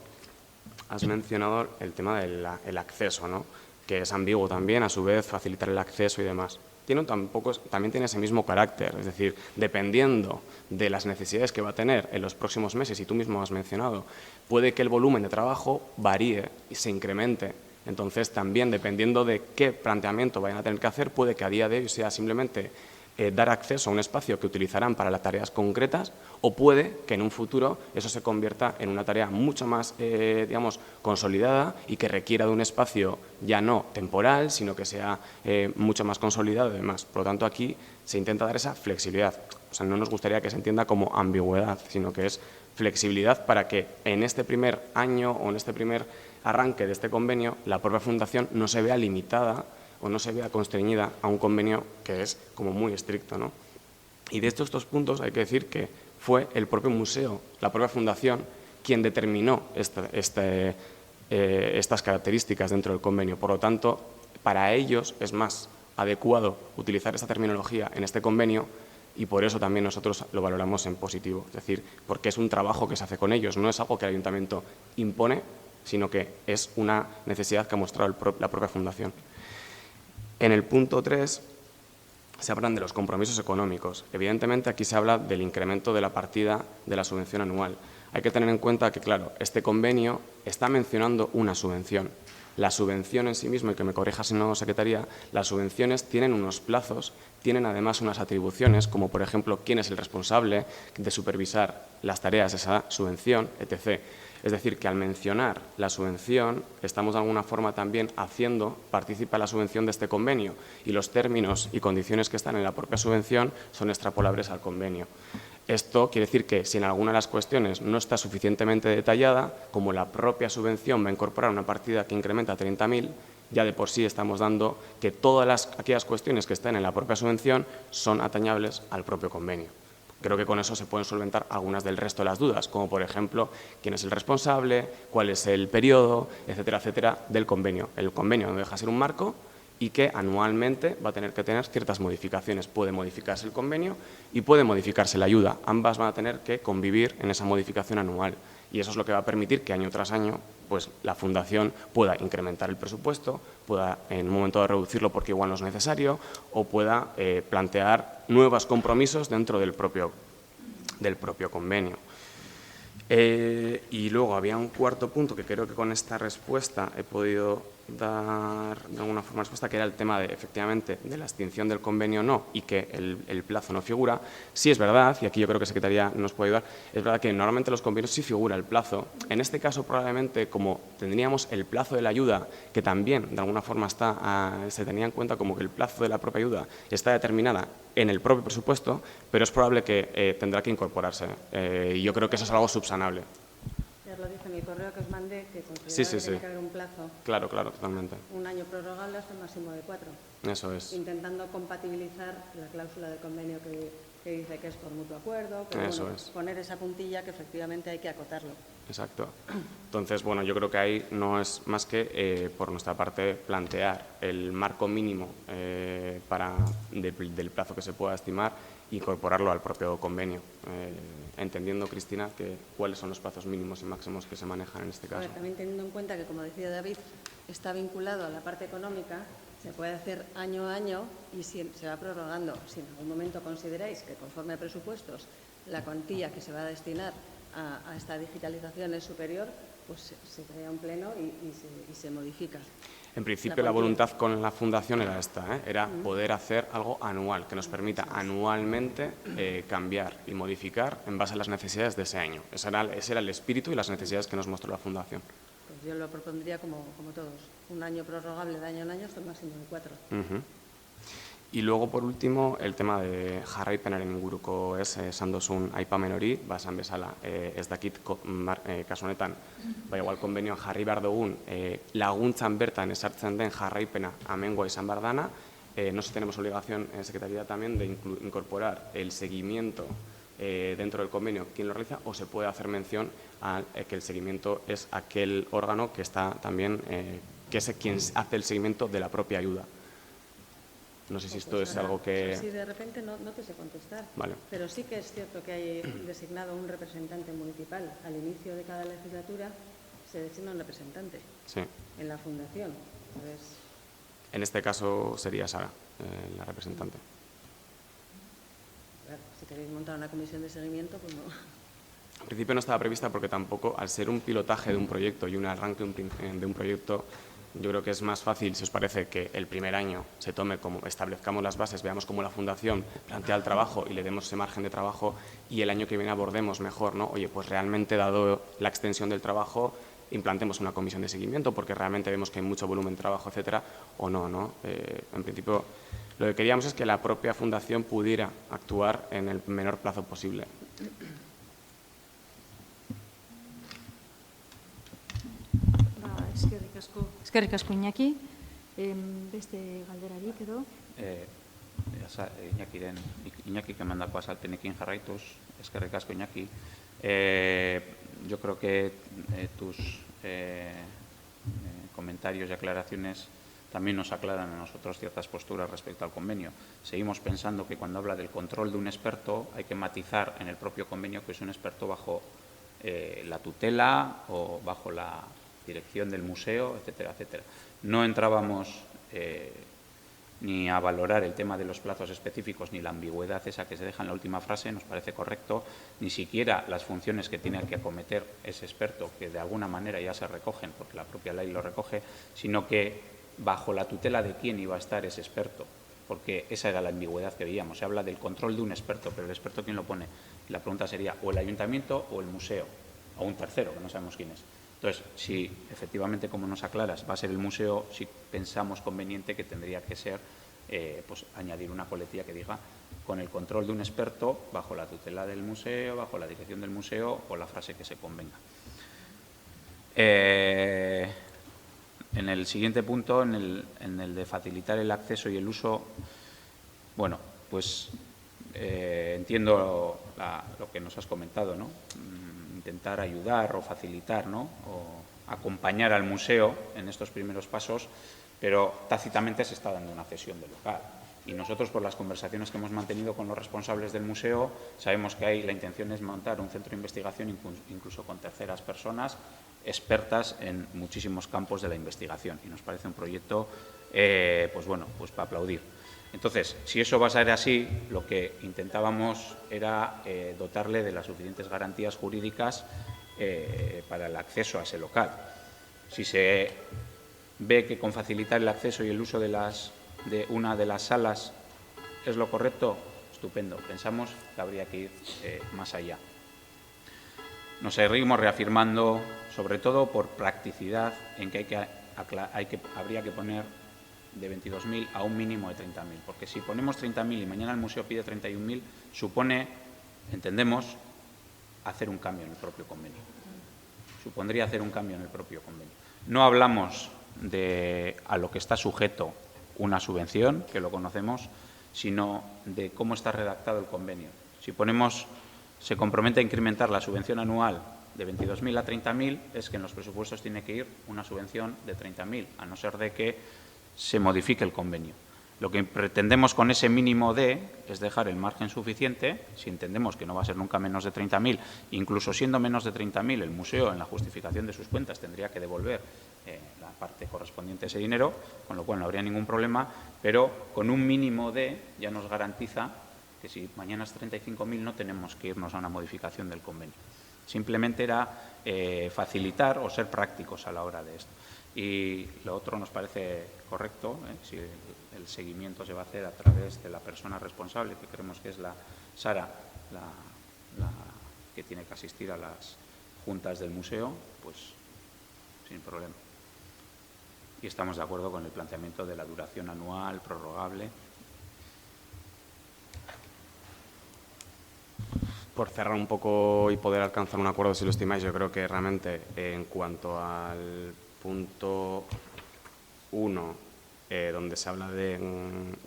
S6: has mencionado el tema del acceso, ¿no? Que es ambiguo también, a su vez facilitar el acceso y demás. También tiene ese mismo carácter, es decir, dependiendo de las necesidades que va a tener en los próximos meses, y tú mismo has mencionado, puede que el volumen de trabajo varíe y se incremente. Entonces, también dependiendo de qué planteamiento vayan a tener que hacer, puede que a día de hoy sea simplemente dar acceso a un espacio que utilizarán para las tareas concretas o puede que en un futuro eso se convierta en una tarea mucho más, digamos, consolidada y que requiera de un espacio ya no temporal, sino que sea mucho más consolidado y demás. Por lo tanto, aquí se intenta dar esa flexibilidad. O sea, no nos gustaría que se entienda como ambigüedad, sino que es flexibilidad para que en este primer año o en este primer arranque de este convenio la propia Fundación no se vea limitada o no se vea constreñida a un convenio que es como muy estricto, ¿no? Y de estos dos puntos hay que decir que fue el propio museo, la propia Fundación, quien determinó estas características dentro del convenio. Por lo tanto, para ellos es más adecuado utilizar esta terminología en este convenio y por eso también nosotros lo valoramos en positivo. Es decir, porque es un trabajo que se hace con ellos, no es algo que el Ayuntamiento impone, sino que es una necesidad que ha mostrado la propia Fundación. En el punto 3 se hablan de los compromisos económicos. Evidentemente, aquí se habla del incremento de la partida de la subvención anual. Hay que tener en cuenta que, claro, este convenio está mencionando una subvención. La subvención en sí misma, y que me corrija si no, Secretaría, las subvenciones tienen unos plazos, tienen además unas atribuciones, como por ejemplo quién es el responsable de supervisar las tareas de esa subvención, etc. Es decir, que al mencionar la subvención, estamos de alguna forma también haciendo partícipe la subvención de este convenio y los términos y condiciones que están en la propia subvención son extrapolables al convenio. Esto quiere decir que si en alguna de las cuestiones no está suficientemente detallada, como la propia subvención va a incorporar una partida que incrementa a 30.000, ya de por sí estamos dando que todas aquellas cuestiones que están en la propia subvención son atañables al propio convenio. Creo que con eso se pueden solventar algunas del resto de las dudas, como por ejemplo quién es el responsable, cuál es el periodo, etcétera, etcétera, del convenio. El convenio no deja de ser un marco y que anualmente va a tener que tener ciertas modificaciones. Puede modificarse el convenio y puede modificarse la ayuda. Ambas van a tener que convivir en esa modificación anual. Y eso es lo que va a permitir que año tras año pues, la Fundación pueda incrementar el presupuesto, pueda en un momento de reducirlo porque igual no es necesario, o pueda plantear nuevos compromisos dentro del propio convenio. Y luego había un cuarto punto que creo que con esta respuesta he podido dar de alguna forma respuesta, que era el tema de, efectivamente, de la extinción del convenio o no y que el plazo no figura. Sí es verdad, y aquí yo creo que Secretaría nos puede ayudar, es verdad que normalmente en los convenios sí figura el plazo. En este caso, probablemente, como tendríamos el plazo de la ayuda, que también de alguna forma se tenía en cuenta como que el plazo de la propia ayuda está determinada en el propio presupuesto, pero es probable que tendrá que incorporarse. Y yo creo que eso es algo subsanable.
S8: Ya os lo dije en el correo que os mandé, que consideraba
S6: Sí,
S8: que tenía que haber un plazo.
S6: Claro, totalmente.
S8: Un año prorrogable hasta un máximo de 4.
S6: Eso es.
S8: Intentando compatibilizar la cláusula del convenio que dice que es por mutuo acuerdo, pero
S6: Eso
S8: bueno,
S6: es.
S8: poner esa puntilla que efectivamente hay que acotarlo.
S6: Exacto. Entonces, bueno, yo creo que ahí no es más que, por nuestra parte, plantear el marco mínimo del plazo que se pueda estimar e incorporarlo al propio convenio, entendiendo, Cristina, cuáles son los plazos mínimos y máximos que se manejan en este caso.
S8: Ver, también teniendo en cuenta que, como decía David, está vinculado a la parte económica, se puede hacer año a año y se va prorrogando. Si en algún momento consideráis que, conforme a presupuestos, la cuantía que se va a destinar a esta digitalización es superior, pues se crea un pleno y se modifica.
S6: En principio, la voluntad con la Fundación era esta, era poder hacer algo anual, que nos permita anualmente cambiar y modificar en base a las necesidades de ese año. Ese era el espíritu y las necesidades que nos mostró la Fundación.
S8: Pues yo lo propondría como todos, un año prorrogable de año en año hasta un máximo de 4.
S6: Y luego, por último, el tema de jarraipenaren inguruko esan aipamen hori, esan bezala, ez dakit kasu honetan, igual konbenioan jarri behar dugun laguntzan bertan esartzen den jarraipena amengoa izan behar dana. No sé si tenemos obligación en Secretaría también de incorporar el seguimiento dentro del convenio, quién lo realiza, o se puede hacer mención a que el seguimiento es aquel órgano que está también, que es quien hace el seguimiento de la propia ayuda. No sé si esto es algo que...
S8: Así de repente no te sé contestar,
S6: Vale.
S8: Pero sí que es cierto que hay designado un representante municipal. Al inicio de cada legislatura se designa un representante en la Fundación. Entonces,
S6: en este caso sería Sara, la representante.
S8: Claro, si queréis montar una comisión de seguimiento, pues no.
S6: En principio no estaba prevista porque tampoco, al ser un pilotaje de un proyecto y un arranque de un proyecto, yo creo que es más fácil, si os parece, que el primer año se tome como establezcamos las bases, veamos cómo la Fundación plantea el trabajo y le demos ese margen de trabajo, y el año que viene abordemos mejor, ¿no? Oye, pues realmente, dado la extensión del trabajo, implantemos una comisión de seguimiento porque realmente vemos que hay mucho volumen de trabajo, etcétera, o no, ¿no? En principio, lo que queríamos es que la propia Fundación pudiera actuar en el menor plazo posible.
S1: Eskerrik asko Iñaki. Beste galderarik edo?
S2: Iñaki emandako azalpenekin jarraituz, eskerrik asko Iñaki. Yo creo que tus comentarios y aclaraciones también nos aclaran a nosotros ciertas posturas respecto al convenio. Seguimos pensando que cuando habla del control de un experto hay que matizar en el propio convenio que es un experto bajo la tutela o bajo la dirección del museo, etcétera, etcétera. No entrábamos ni a valorar el tema de los plazos específicos ni la ambigüedad esa que se deja en la última frase, nos parece correcto, ni siquiera las funciones que tiene que acometer ese experto, que de alguna manera ya se recogen, porque la propia ley lo recoge, sino que bajo la tutela de quién iba a estar ese experto, porque esa era la ambigüedad que veíamos. Se habla del control de un experto, pero el experto ¿quién lo pone? Y la pregunta sería o el ayuntamiento o el museo, o un tercero, que no sabemos quién es. Entonces, si efectivamente, como nos aclaras, va a ser el museo, si pensamos conveniente que tendría que ser pues añadir una coletilla que diga con el control de un experto, bajo la tutela del museo, bajo la dirección del museo o la frase que se convenga. En el siguiente punto, en el de facilitar el acceso y el uso, bueno, pues entiendo lo que nos has comentado, ¿no? Intentar ayudar o facilitar, ¿no? O acompañar al museo en estos primeros pasos, pero tácitamente se está dando una cesión del local. Y nosotros, por las conversaciones que hemos mantenido con los responsables del museo, sabemos que la intención es montar un centro de investigación incluso con terceras personas expertas en muchísimos campos de la investigación. Y nos parece un proyecto, pues bueno, pues para aplaudir. Entonces, si eso va a ser así, lo que intentábamos era dotarle de las suficientes garantías jurídicas para el acceso a ese local. Si se ve que con facilitar el acceso y el uso de una de las salas es lo correcto, estupendo. Pensamos que habría que ir más allá. Nos seguimos reafirmando, sobre todo por practicidad, en que habría que poner de 22.000 a un mínimo de 30.000, porque si ponemos 30.000 y mañana el museo pide 31.000, supone, entendemos, hacer un cambio en el propio convenio. Supondría hacer un cambio en el propio convenio. No hablamos de a lo que está sujeto una subvención, que lo conocemos, sino de cómo está redactado el convenio. Si se compromete a incrementar la subvención anual de 22.000 a 30.000, es que en los presupuestos tiene que ir una subvención de 30.000, a no ser de que se modifique el convenio. Lo que pretendemos con ese mínimo es dejar el margen suficiente, si entendemos que no va a ser nunca menos de 30.000, incluso siendo menos de 30.000, el museo en la justificación de sus cuentas tendría que devolver la parte correspondiente a ese dinero, con lo cual no habría ningún problema, pero con un mínimo ya nos garantiza que si mañana es 35.000 no tenemos que irnos a una modificación del convenio. Simplemente era facilitar o ser prácticos a la hora de esto. Y lo otro nos parece correcto, si el seguimiento se va a hacer a través de la persona responsable, que creemos que es la Sara, la que tiene que asistir a las juntas del museo, pues sin problema. Y estamos de acuerdo con el planteamiento de la duración anual, prorrogable.
S6: Por cerrar un poco y poder alcanzar un acuerdo, si lo estimáis, yo creo que realmente en cuanto al punto 1, donde se habla de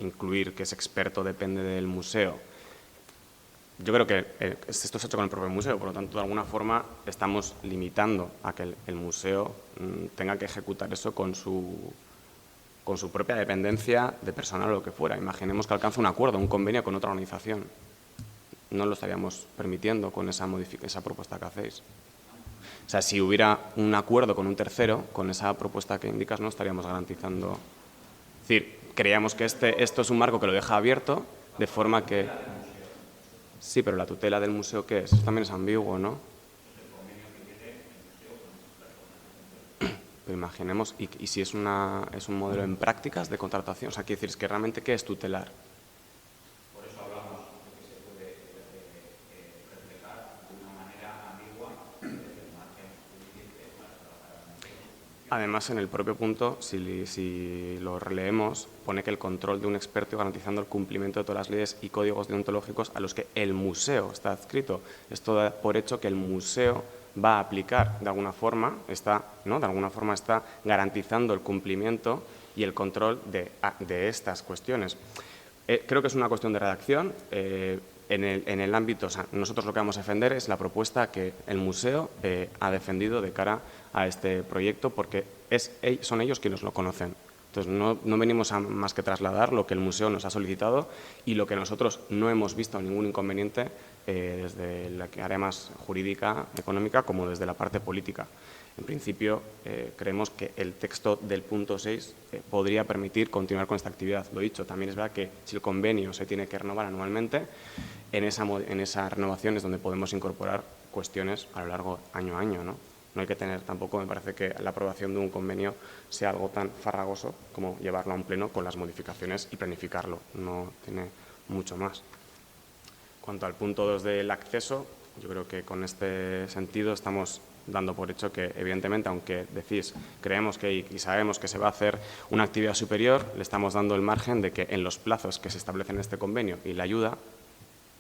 S6: incluir que ese experto depende del museo, yo creo que esto se ha hecho con el propio museo, por lo tanto, de alguna forma estamos limitando a que el museo tenga que ejecutar eso con su propia dependencia de personal o lo que fuera. Imaginemos que alcanza un acuerdo, un convenio con otra organización. No lo estaríamos permitiendo con esa propuesta que hacéis. O sea, si hubiera un acuerdo con un tercero, con esa propuesta que indicas, no estaríamos garantizando. Es decir, creíamos que esto es un marco que lo deja abierto, de forma que... Sí, pero la tutela del museo, ¿qué es? Eso también es ambiguo, ¿no? Pero imaginemos, y si es un modelo en prácticas de contratación, o sea, quiere decir, es que realmente, ¿qué es tutelar? Además, en el propio punto, si lo releemos, pone que el control de un experto garantizando el cumplimiento de todas las leyes y códigos deontológicos a los que el museo está adscrito. Esto da por hecho que el museo va a aplicar de alguna forma, está garantizando el cumplimiento y el control de estas cuestiones. Creo que es una cuestión de redacción. En el ámbito, o sea, nosotros lo que vamos a defender es la propuesta que el museo ha defendido de cara a este proyecto, porque son ellos quienes lo conocen. Entonces, no venimos a más que trasladar lo que el museo nos ha solicitado y lo que nosotros no hemos visto ningún inconveniente desde la área más jurídica, económica, como desde la parte política. En principio, creemos que el texto del punto 6 podría permitir continuar con esta actividad. Lo dicho, también es verdad que si el convenio se tiene que renovar anualmente, en esa renovación es donde podemos incorporar cuestiones a lo largo año a año, ¿no? No hay que tener tampoco, me parece que la aprobación de un convenio sea algo tan farragoso como llevarlo a un pleno con las modificaciones y planificarlo. No tiene mucho más. Cuanto al punto 2 del acceso, yo creo que con este sentido estamos dando por hecho que, evidentemente, aunque decís, creemos que y sabemos que se va a hacer una actividad superior, le estamos dando el margen de que en los plazos que se establecen en este convenio y la ayuda,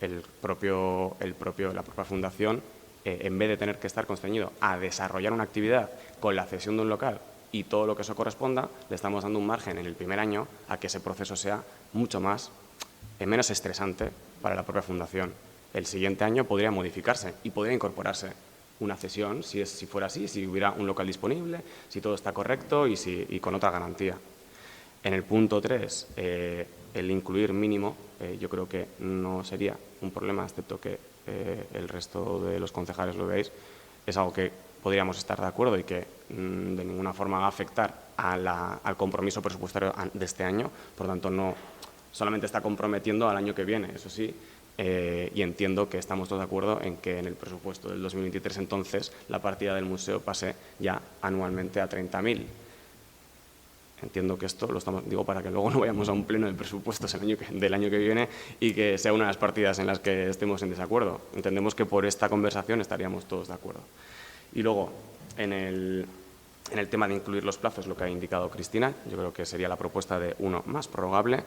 S6: la propia fundación, en vez de tener que estar constreñido a desarrollar una actividad con la cesión de un local y todo lo que eso corresponda, le estamos dando un margen en el primer año a que ese proceso sea mucho menos estresante para la propia fundación. El siguiente año podría modificarse y podría incorporarse una cesión, si fuera así, si hubiera un local disponible, si todo está correcto y con otra garantía. En el punto 3, el incluir mínimo, yo creo que no sería un problema, excepto que el resto de los concejales lo veáis. Es algo que podríamos estar de acuerdo y que de ninguna forma va a afectar al compromiso presupuestario de este año. Por tanto, no solamente está comprometiendo al año que viene, eso sí, y entiendo que estamos todos de acuerdo en que en el presupuesto del 2023 entonces la partida del museo pase ya anualmente a 30.000. Entiendo que esto lo estamos, digo, para que luego no vayamos a un pleno de presupuestos del año que viene y que sea una de las partidas en las que estemos en desacuerdo. Entendemos que por esta conversación estaríamos todos de acuerdo. Y luego, en el tema de incluir los plazos, lo que ha indicado Cristina, yo creo que sería la propuesta de uno más prorrogable.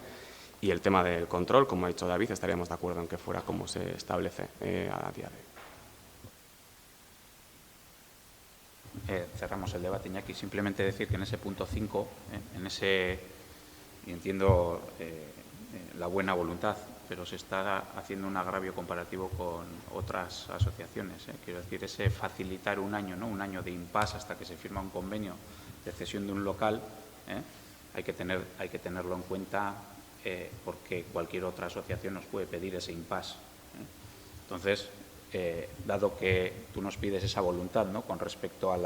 S6: Y el tema del control, como ha dicho David, estaríamos de acuerdo en que fuera como se establece a día de hoy.
S2: Cerramos el debate, Iñaki. Simplemente decir que en ese punto 5, y entiendo la buena voluntad, pero se está haciendo un agravio comparativo con otras asociaciones. Quiero decir, ese facilitar un año, ¿no? Un año de impasse hasta que se firma un convenio de cesión de un local, hay que tenerlo en cuenta, porque cualquier otra asociación nos puede pedir ese impasse. Entonces, dado que tú nos pides esa voluntad, ¿no?, con respecto a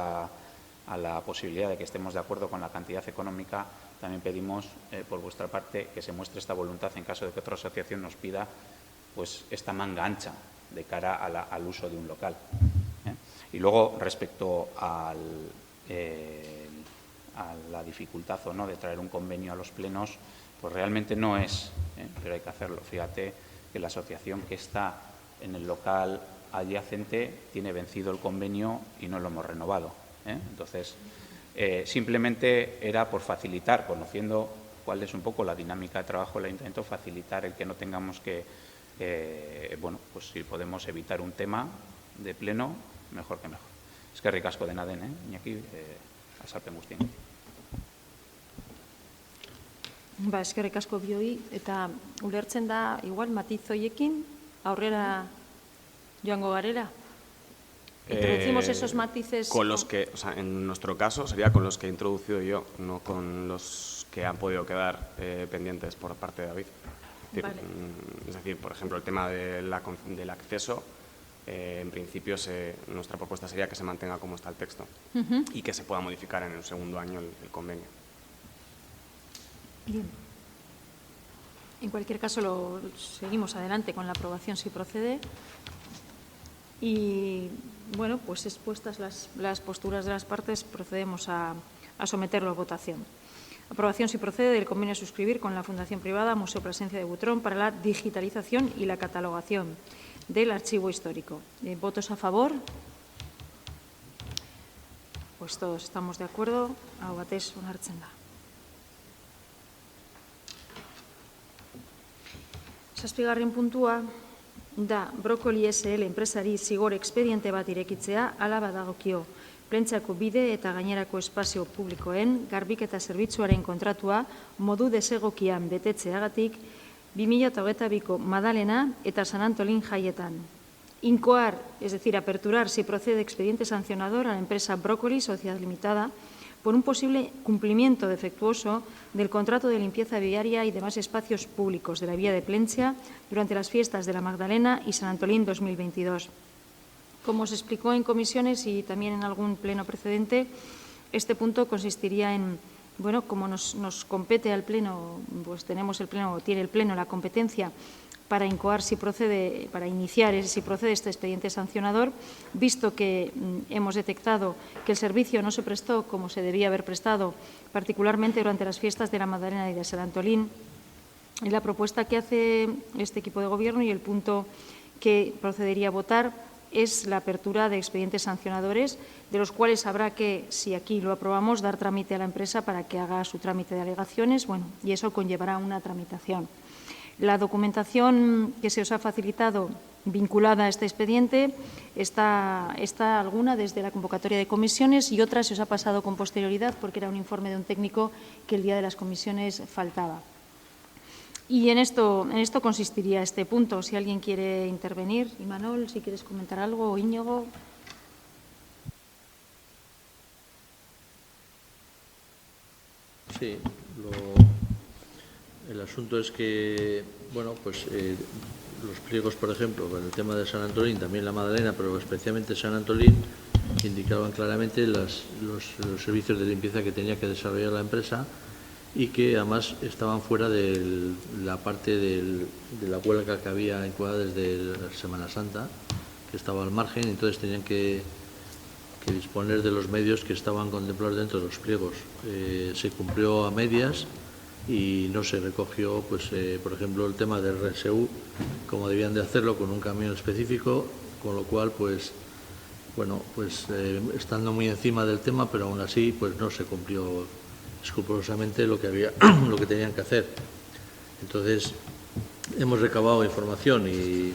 S2: la posibilidad de que estemos de acuerdo con la cantidad económica, también pedimos por vuestra parte que se muestre esta voluntad en caso de que otra asociación nos pida pues esta manga ancha de cara al uso de un local. Y luego, respecto a la dificultad o no de traer un convenio a los plenos, pues realmente no es, pero hay que hacerlo. Fíjate que la asociación que está en el local adyacente tiene vencido el convenio y no lo hemos renovado. Entonces, simplemente era por facilitar, conociendo cuál es un poco la dinámica de trabajo del Ayuntamiento, facilitar el que no tengamos que, bueno, pues si podemos evitar un tema de pleno, mejor que mejor. Es que ricasco de naden, Iñaki, azalpen guztien.
S1: Eskerrik asko bioi, eta ulertzen da, igual, matiz horiekin, aurrera joango garela. Introducimos esos matices.
S6: Con los que, o sea, en nuestro caso sería con los que he introducido yo, no con los que han podido quedar pendientes por parte de David.
S1: Vale.
S6: Es decir, por ejemplo, el tema del acceso, en principio nuestra propuesta sería que se mantenga como está el texto y que se pueda modificar en el segundo año el convenio.
S1: Bien. En cualquier caso, seguimos adelante con la aprobación si procede. Y, bueno, pues expuestas las posturas de las partes, procedemos a someterlo a votación. Aprobación si procede del convenio a suscribir con la Fundación Privada Museo Plasencia de Butrón para la digitalización y la catalogación del archivo histórico. ¿Votos a favor? Pues todos estamos de acuerdo. Aho batez onartzen da. Zazpigarren puntua da Brokoli SL enpresari zigor expediente bat irekitzea hala badagokio. Prentsako bide eta gainerako espazio publikoen garbiketa zerbitzuaren kontratua modu desegokian betetzeagatik 2022ko Madalena eta San Antolín jaietan. Incoar, es decir, aperturar si procede expediente sancionador a la empresa Brokoli Sociedad Limitada por un posible cumplimiento defectuoso del contrato de limpieza viaria y demás espacios públicos de la vía de Plentzia durante las fiestas de la Magdalena y San Antolín 2022. Como se explicó en comisiones y también en algún pleno precedente, este punto consistiría en, bueno, como nos compete al pleno, pues tenemos el pleno, tiene el pleno la competencia para incoar si procede, para iniciar si procede este expediente sancionador, visto que hemos detectado que el servicio no se prestó como se debía haber prestado, particularmente durante las fiestas de la Magdalena y de San Antolín. Es la propuesta que hace este equipo de gobierno y el punto que procedería a votar es la apertura de expedientes sancionadores, de los cuales habrá que, si aquí lo aprobamos, dar trámite a la empresa para que haga su trámite de alegaciones, bueno, y eso conllevará una tramitación. La documentación que se os ha facilitado vinculada a este expediente está alguna desde la convocatoria de comisiones y otra se os ha pasado con posterioridad porque era un informe de un técnico que el día de las comisiones faltaba. Y en esto consistiría este punto. Si alguien quiere intervenir, Imanol, si quieres comentar algo, o Íñigo.
S9: Sí, el asunto es que, bueno, pues los pliegos, por ejemplo, con el tema de San Antolín, también la Magdalena, pero especialmente San Antolín, indicaban claramente los servicios de limpieza que tenía que desarrollar la empresa y que además estaban fuera de la parte de la huelga que había incubada desde la Semana Santa, que estaba al margen, entonces tenían que disponer de los medios que estaban contemplados dentro de los pliegos. Se cumplió a medias y no se recogió, pues, por ejemplo, el tema del RSU, como debían de hacerlo con un camión específico, con lo cual, pues, bueno, pues estando muy encima del tema, pero aún así, pues no se cumplió escrupulosamente lo que había, lo que tenían que hacer. Entonces, hemos recabado información y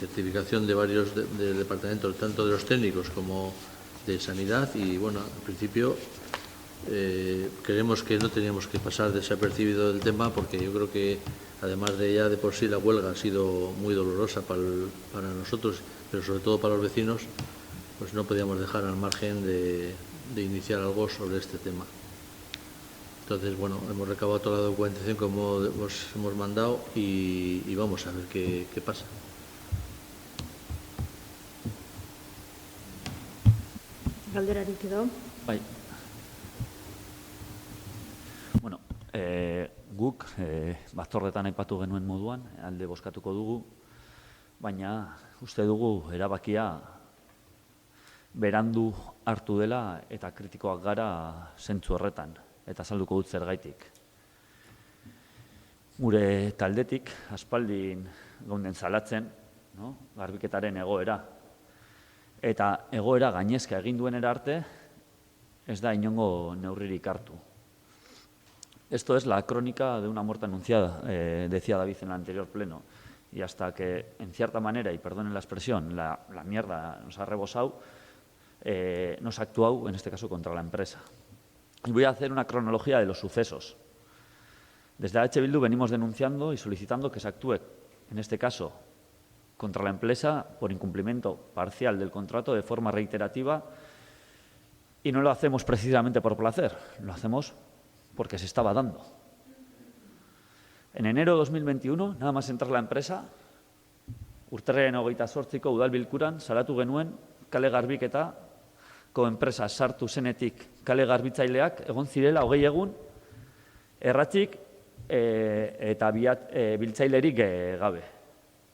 S9: certificación de varios departamentos, tanto de los técnicos como de sanidad, y bueno, al principio creemos que no teníamos que pasar desapercibido del tema, porque yo creo que además de ya de por sí la huelga ha sido muy dolorosa para nosotros, pero sobre todo para los vecinos, pues no podíamos dejar al margen de iniciar algo sobre este tema. Entonces, bueno, hemos recabado toda la documentación como os hemos mandado y vamos a ver qué pasa.
S7: Galderarik edo?
S3: Bai. Bueno, guk batzordetan aipatu genuen moduan, alde bozkatuko dugu, baina uste dugu erabakia berandu hartu dela eta kritikoak gara zentzu horretan, eta azalduko dut zergaitik. Gure taldetik, aspaldin gaunden salatzen, garbiketaren egoera. Eta egoera gainezka egin duenera arte, ez da inongo neurririk hartu. Esto es la crónica de una muerte anunciada, decía David en el anterior pleno. Y hasta que, en cierta manera, y perdonen la expresión, la mierda nos ha rebosado, nos ha actuado, en este caso, contra la empresa. Y voy a hacer una cronología de los sucesos. Desde H. Bildu venimos denunciando y solicitando que se actúe, en este caso, contra la empresa por incumplimiento parcial del contrato de forma reiterativa, y no lo hacemos precisamente por placer, lo hacemos porque se estaba dando. En enero de 2021, nada más entrar la empresa, urtarrilaren 28ko udal bilkuran salatu genuen kale garbiketako enpresa sartu zenetik kale garbitzaileak egon zirela 20 egun erratzik eta biltzailerik gabe.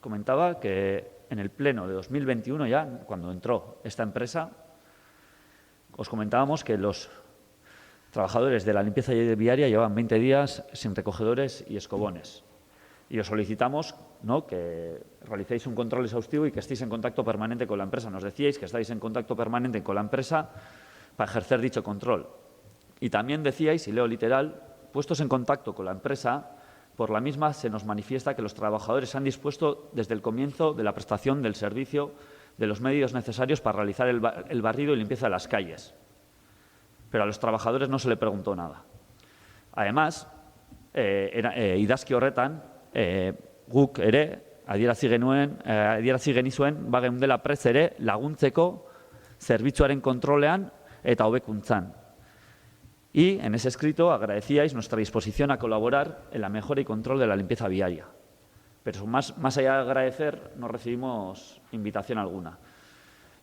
S3: Comentaba que en el pleno de 2021 ya, cuando entró esta empresa, os comentábamos que los trabajadores de la limpieza viaria llevaban 20 días sin recogedores y escobones. Y os solicitamos, ¿no?, que realicéis un control exhaustivo y que estéis en contacto permanente con la empresa. Nos decíais que estáis en contacto permanente con la empresa para ejercer dicho control. Y también decíais, y leo literal, puestos en contacto con la empresa, por la misma se nos manifiesta que los trabajadores han dispuesto desde el comienzo de la prestación del servicio de los medios necesarios para realizar el barrido y limpieza de las calles. Pero a los trabajadores no se le preguntó nada. Además, idazki horretan, guk ere, adierazi genizuen, bageundela prest ere laguntzeko zerbitzuaren kontrolean eta hobekuntzan. Y en ese escrito agradecíais nuestra disposición a colaborar en la mejora y control de la limpieza viaria. Pero más allá de agradecer, no recibimos invitación alguna.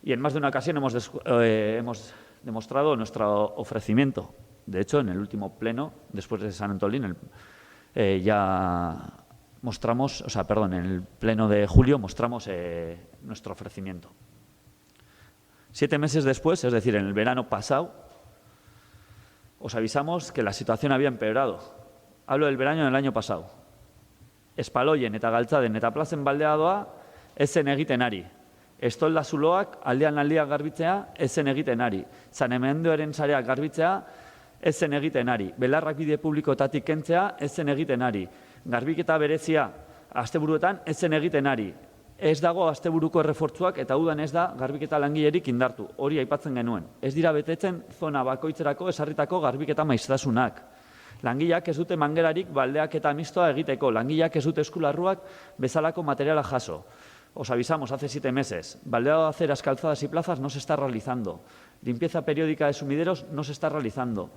S3: Y en más de una ocasión hemos demostrado nuestro ofrecimiento. De hecho, en el último pleno, después de San Antolín, ya mostramos, en el pleno de julio mostramos nuestro ofrecimiento. 7 meses después, es decir, en el verano pasado, os avisamos que la situación había empeorado. Hablo del verano del año pasado. Espaloien eta galtzaden eta plazen baldea doa, ez zen egiten ari. Estolda zuloak aldean garbitzea, ez zen egiten ari. Saneamenduaren sareak garbitzea, ez zen egiten ari. Belarrak bide publikoetatik kentzea, ez zen egiten ari. Garbiketa berezia asteburuetan, ez zen egiten ari. Ez dago asteburuko errefortzuak eta udan ez da garbiketa langilerik indartu. Hori aipatzen genuen. Ez dira betetzen zona bakoitzerako esarritako garbiketa maiztasunak. Langileak ez dute mangerarik baldeak eta mistoa egiteko. Langileak ez dute eskularruak bezalako materiala jaso. Os avisamos hace 7 meses. Baldeado de aceras, calzadas y plazas no se está realizando. Limpieza periódica de sumideros no se está realizando.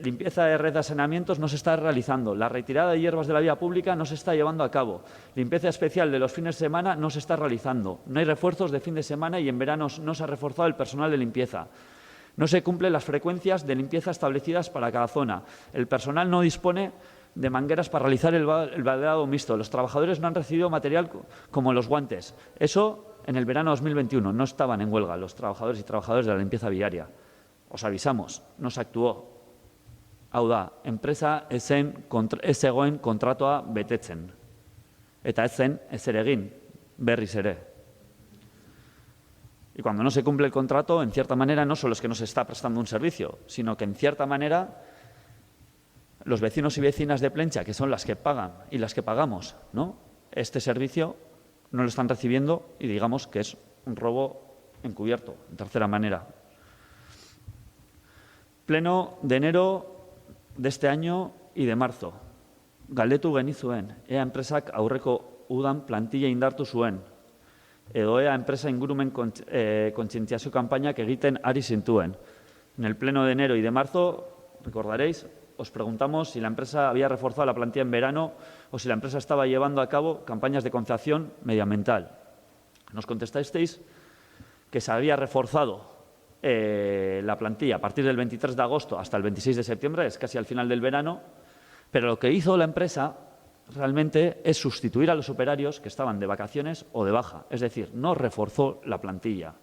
S3: Limpieza de red de saneamientos no se está realizando. La retirada de hierbas de la vía pública no se está llevando a cabo. Limpieza especial de los fines de semana no se está realizando. No hay refuerzos de fin de semana y en verano no se ha reforzado el personal de limpieza. No se cumplen las frecuencias de limpieza establecidas para cada zona. El personal no dispone de mangueras para realizar el baldado mixto. Los trabajadores no han recibido material como los guantes. Eso en el verano 2021. No estaban en huelga los trabajadores y trabajadoras de la limpieza viaria. Os avisamos, no se actuó. Hau da, enpresa ez zegoen kontratua betetzen. Eta ez zen ezer egin, berriz ere. Y cuando no se cumple el contrato, en cierta manera, no solo es que no se está prestando un servicio, sino que en cierta manera los vecinos y vecinas de Plentzia, que son las que pagan y las que pagamos, ¿no?, este servicio, no lo están recibiendo y digamos que es un robo encubierto, en tercera manera. Pleno de enero de este año y de marzo. Galdetu genizuen, ea enpresak aurreko udan plantilla indartu zuen, edo ea enpresa ingurumen kontzientziazio kanpainak egiten ari zintuen. En el pleno de enero y de marzo, recordaréis, os preguntamos si la empresa había reforzado la plantilla en verano o si la empresa estaba llevando a cabo campañas de concienciación medioambiental. Nos contestasteis que se había reforzado la plantilla a partir del 23 de agosto hasta el 26 de septiembre, es casi al final del verano, pero lo que hizo la empresa realmente es sustituir a los operarios que estaban de vacaciones o de baja, es decir, no reforzó la plantilla.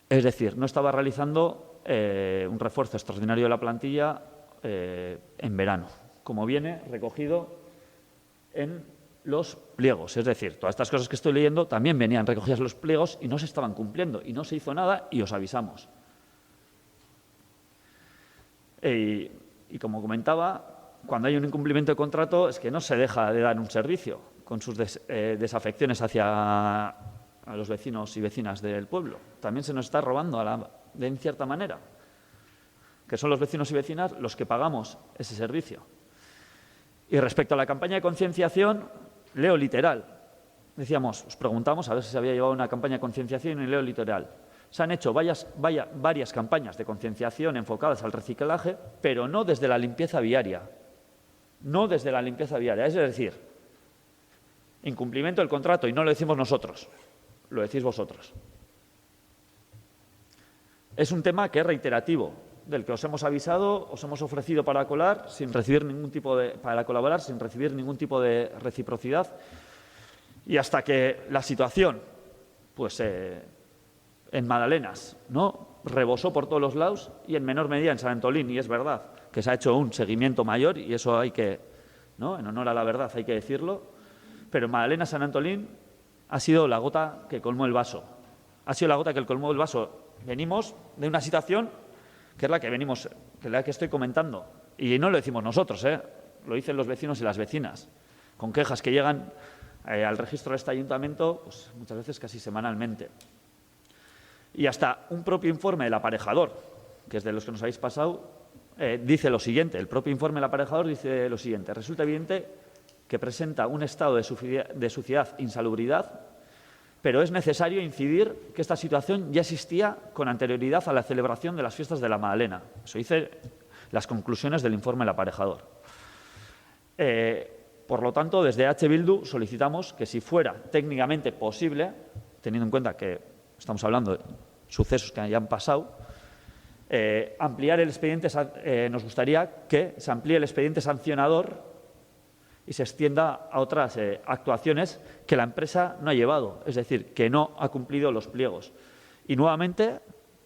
S3: Es decir, no estaba realizando un refuerzo extraordinario de la plantilla en verano, como viene recogido en los pliegos. Es decir, todas estas cosas que estoy leyendo también venían recogidas en los pliegos y no se estaban cumpliendo y no se hizo nada y os avisamos. Y como comentaba, cuando hay un incumplimiento de contrato es que no se deja de dar un servicio con sus desafecciones hacia a los vecinos y vecinas del pueblo. También se nos está robando en cierta manera, que son los vecinos y vecinas los que pagamos ese servicio. Y respecto a la campaña de concienciación, leo literal. Decíamos, os preguntamos a ver si se había llevado una campaña de concienciación y leo literal. Se han hecho varias campañas de concienciación enfocadas al reciclaje, pero no desde la limpieza viaria. No desde la limpieza viaria. Es decir, incumplimiento del contrato, y no lo decimos nosotros, lo decís vosotros. Es un tema que es reiterativo, del que os hemos avisado, os hemos ofrecido para colaborar sin recibir ningún tipo de reciprocidad, y hasta que la situación, pues en Madalenas, ¿no?, rebosó por todos los lados y en menor medida en San Antolín, y es verdad que se ha hecho un seguimiento mayor y eso hay que, ¿no?, en honor a la verdad hay que decirlo, pero en Madalenas, San Antolín ha sido la gota que colmó el vaso. Ha sido la gota que colmó el vaso. Venimos de una situación que es la que venimos, que es la que estoy comentando. Y no lo decimos nosotros, lo dicen los vecinos y las vecinas, con quejas que llegan al registro de este ayuntamiento, pues, muchas veces casi semanalmente. Y hasta un propio informe del aparejador, que es de los que nos habéis pasado, dice lo siguiente. El propio informe del aparejador dice lo siguiente. Resulta evidente que presenta un estado de suciedad e insalubridad, pero es necesario incidir que esta situación ya existía con anterioridad a la celebración de las fiestas de la Magdalena. Eso dice las conclusiones del informe del aparejador. Por lo tanto, desde H. Bildu solicitamos que, si fuera técnicamente posible, teniendo en cuenta que estamos hablando de sucesos que hayan pasado, ampliar el expediente, nos gustaría que se amplíe el expediente sancionador y se extienda a otras actuaciones que la empresa no ha llevado, es decir, que no ha cumplido los pliegos. Y nuevamente,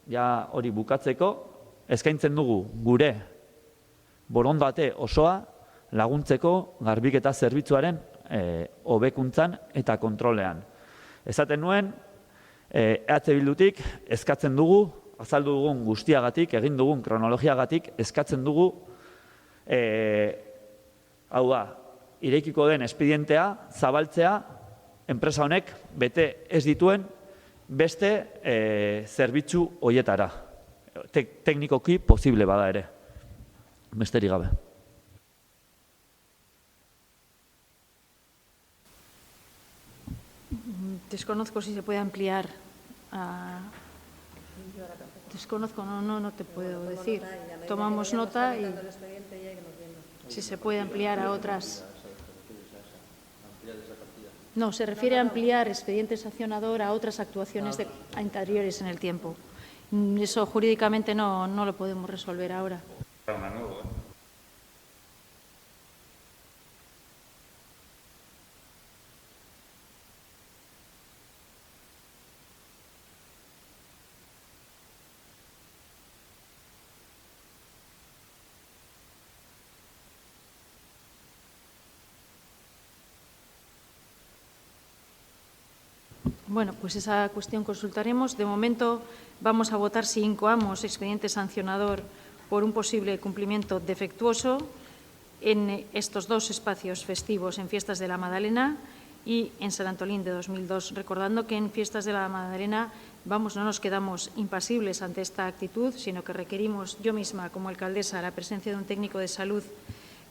S3: ya hori bukatzeko, eskaintzen dugu gure borondate osoa laguntzeko garbiketa zerbitzuaren hobekuntzan eta kontrolean. Esaten nuen, EH Bildutik eskatzen dugu, azaldu dugun guztiagatik, egin dugun kronologiagatik, eskatzen dugu, hau da, irekiko den espedientea zabaltzea enpresa honek bete ez dituen beste zerbitzu hoietara. Teknikoki posible bada ere. Besterik gabe.
S1: Desconozco si se puede ampliar a... Desconozco, no te puedo decir. Tomamos nota y si se puede ampliar a otras... No, se refiere a ampliar expediente sancionador a otras actuaciones anteriores en el tiempo. Eso jurídicamente no lo podemos resolver ahora. Bueno, pues esa cuestión consultaremos. De momento vamos a votar si incoamos expediente sancionador por un posible cumplimiento defectuoso en estos dos espacios festivos, en Fiestas de la Madalena y en Sant Antolín de 2002. Recordando que en Fiestas de la Madalena no nos quedamos impasibles ante esta actitud, sino que requerimos yo misma, como alcaldesa, la presencia de un técnico de salud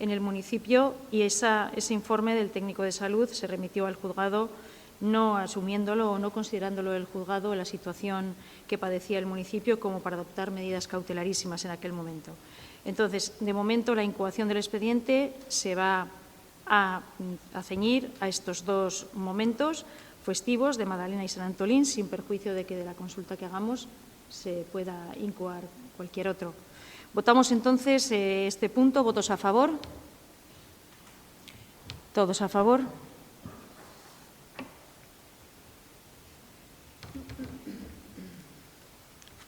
S1: en el municipio y ese informe del técnico de salud se remitió al juzgado, no asumiéndolo o no considerándolo el juzgado la situación que padecía el municipio como para adoptar medidas cautelarísimas en aquel momento. Entonces, de momento, la incoación del expediente se va a ceñir a estos dos momentos festivos de Madalena y Sant Antolín, sin perjuicio de que de la consulta que hagamos se pueda incoar cualquier otro. Votamos entonces este punto. ¿Votos a favor? ¿Todos a favor?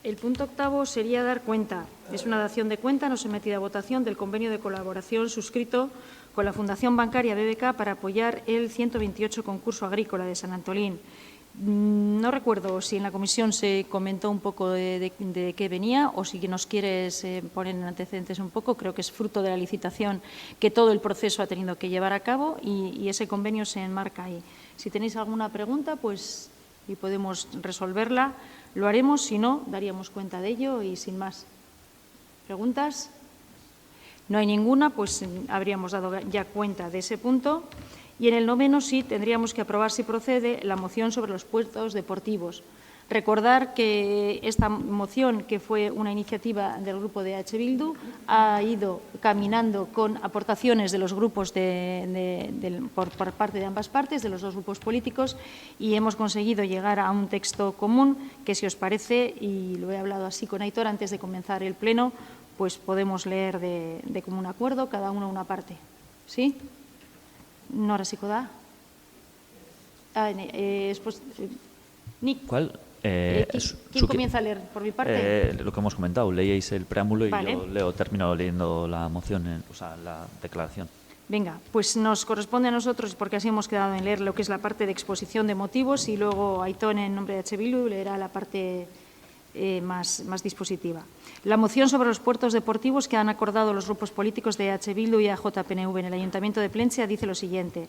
S1: El punto octavo sería dar cuenta. Es una dación de cuenta no sometida a votación del convenio de colaboración suscrito con la Fundación Bancaria BBK para apoyar el 128 concurso agrícola de Sant Antolín. No recuerdo si en la comisión se comentó un poco de qué venía o si nos quieres poner en antecedentes un poco. Creo que es fruto de la licitación que todo el proceso ha tenido que llevar a cabo y ese convenio se enmarca ahí. Si tenéis alguna pregunta, pues y podemos resolverla, lo haremos. Si no, daríamos cuenta de ello y sin más. ¿Preguntas? No hay ninguna, pues habríamos dado ya cuenta de ese punto. Y en el noveno sí tendríamos que aprobar, si procede, la moción sobre los puertos deportivos. Recordar que esta moción, que fue una iniciativa del grupo de EH Bildu, ha ido caminando con aportaciones de los grupos por parte de ambas partes, de los dos grupos políticos, y hemos conseguido llegar a un texto común que, si os parece, y lo he hablado así con Aitor antes de comenzar el pleno, pues podemos leer de común acuerdo, cada uno una parte. ¿Sí? Nora sí da? Nick.
S3: ¿Cuál?
S1: ¿Quién comienza a leer por mi parte?
S3: Lo que hemos comentado, leíais el preámbulo
S1: Vale.
S3: Y yo termino leyendo la moción, la declaración.
S1: Venga, pues nos corresponde a nosotros, porque así hemos quedado en leer lo que es la parte de exposición de motivos y luego Aitor, en nombre de EH Bildu, leerá la parte más dispositiva. La moción sobre los puertos deportivos que han acordado los grupos políticos de EH Bildu y AJPNV en el Ayuntamiento de Plentzia dice lo siguiente.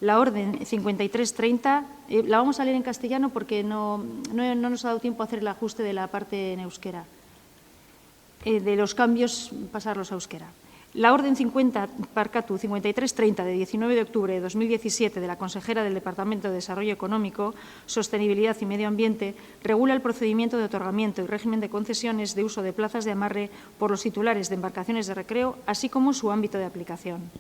S1: La orden 5330, la vamos a leer en castellano porque no nos ha dado tiempo a hacer el ajuste de la parte en euskera. De los cambios, pasarlos a euskera. La orden 5330 de 19 de octubre de 2017 de la consejera del Departamento de Desarrollo Económico, Sostenibilidad y Medio Ambiente regula el procedimiento de otorgamiento y régimen de concesiones de uso de plazas de amarre por los titulares de embarcaciones de recreo, así como su ámbito de aplicación.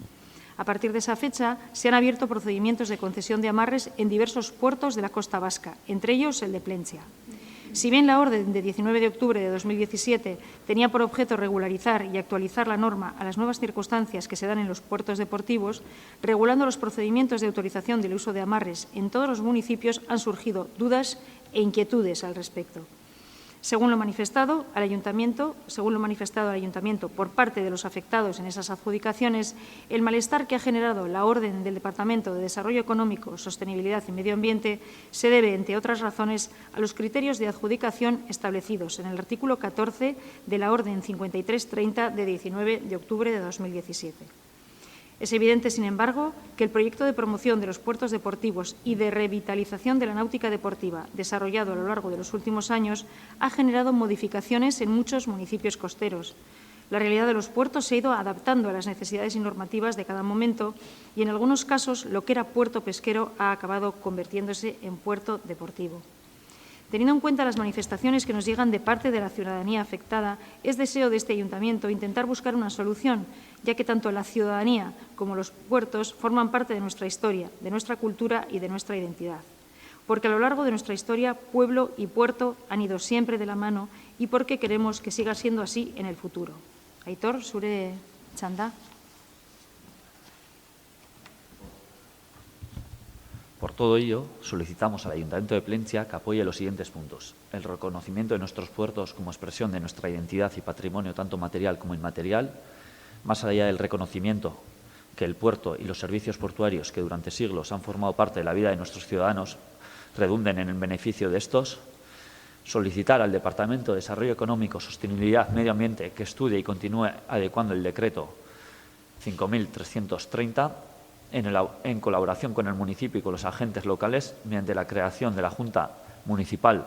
S1: A partir de esa fecha, se han abierto procedimientos de concesión de amarres en diversos puertos de la costa vasca, entre ellos el de Plentzia. Si bien la orden de 19 de octubre de 2017 tenía por objeto regularizar y actualizar la norma a las nuevas circunstancias que se dan en los puertos deportivos, regulando los procedimientos de autorización del uso de amarres en todos los municipios, han surgido dudas e inquietudes al respecto. Según lo manifestado al Ayuntamiento por parte de los afectados en esas adjudicaciones, el malestar que ha generado la orden del Departamento de Desarrollo Económico, Sostenibilidad y Medio Ambiente se debe, entre otras razones, a los criterios de adjudicación establecidos en el artículo 14 de la orden 5330 de 19 de octubre de 2017. Es evidente, sin embargo, que el proyecto de promoción de los puertos deportivos y de revitalización de la náutica deportiva desarrollado a lo largo de los últimos años ha generado modificaciones en muchos municipios costeros. La realidad de los puertos se ha ido adaptando a las necesidades y normativas de cada momento y, en algunos casos, lo que era puerto pesquero ha acabado convirtiéndose en puerto deportivo. Teniendo en cuenta las manifestaciones que nos llegan de parte de la ciudadanía afectada, es deseo de este Ayuntamiento intentar buscar una solución, ya que tanto la ciudadanía como los puertos forman parte de nuestra historia, de nuestra cultura y de nuestra identidad. Porque a lo largo de nuestra historia, pueblo y puerto han ido siempre de la mano y porque queremos que siga siendo así en el futuro. Aitor, zure txanda.
S3: Por todo ello, solicitamos al Ayuntamiento de Plentzia que apoye los siguientes puntos. El reconocimiento de nuestros puertos como expresión de nuestra identidad y patrimonio, tanto material como inmaterial. Más allá del reconocimiento que el puerto y los servicios portuarios que durante siglos han formado parte de la vida de nuestros ciudadanos redunden en el beneficio de estos. Solicitar al Departamento de Desarrollo Económico, Sostenibilidad, Medio Ambiente que estudie y continúe adecuando el decreto 5.330 en colaboración con el municipio y con los agentes locales mediante la creación de la Junta Municipal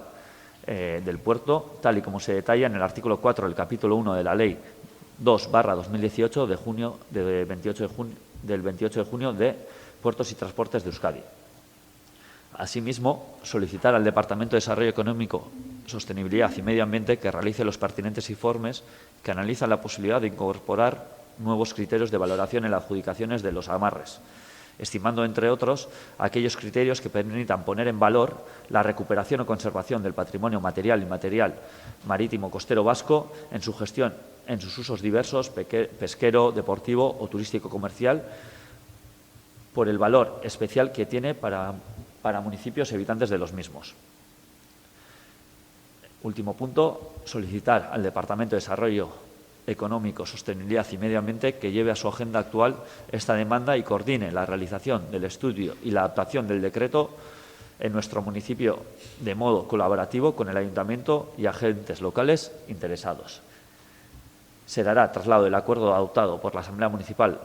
S3: del Puerto, tal y como se detalla en el artículo 4 del capítulo 1 de la Ley 2/2018 del 28 de junio de Puertos y Transportes de Euskadi. Asimismo, solicitar al Departamento de Desarrollo Económico, Sostenibilidad y Medio Ambiente que realice los pertinentes informes que analizan la posibilidad de incorporar nuevos criterios de valoración en las adjudicaciones de los amarres, estimando, entre otros, aquellos criterios que permitan poner en valor la recuperación o conservación del patrimonio material e inmaterial marítimo costero vasco en su gestión, en sus usos diversos, pesquero, deportivo o turístico-comercial, por el valor especial que tiene para municipios y habitantes de los mismos. Último punto, solicitar al Departamento de Desarrollo Económico, Sostenibilidad y Medio Ambiente que lleve a su agenda actual esta demanda y coordine la realización del estudio y la adaptación del decreto en nuestro municipio de modo colaborativo con el Ayuntamiento y agentes locales interesados. Se dará traslado del acuerdo adoptado por la Asamblea Municipal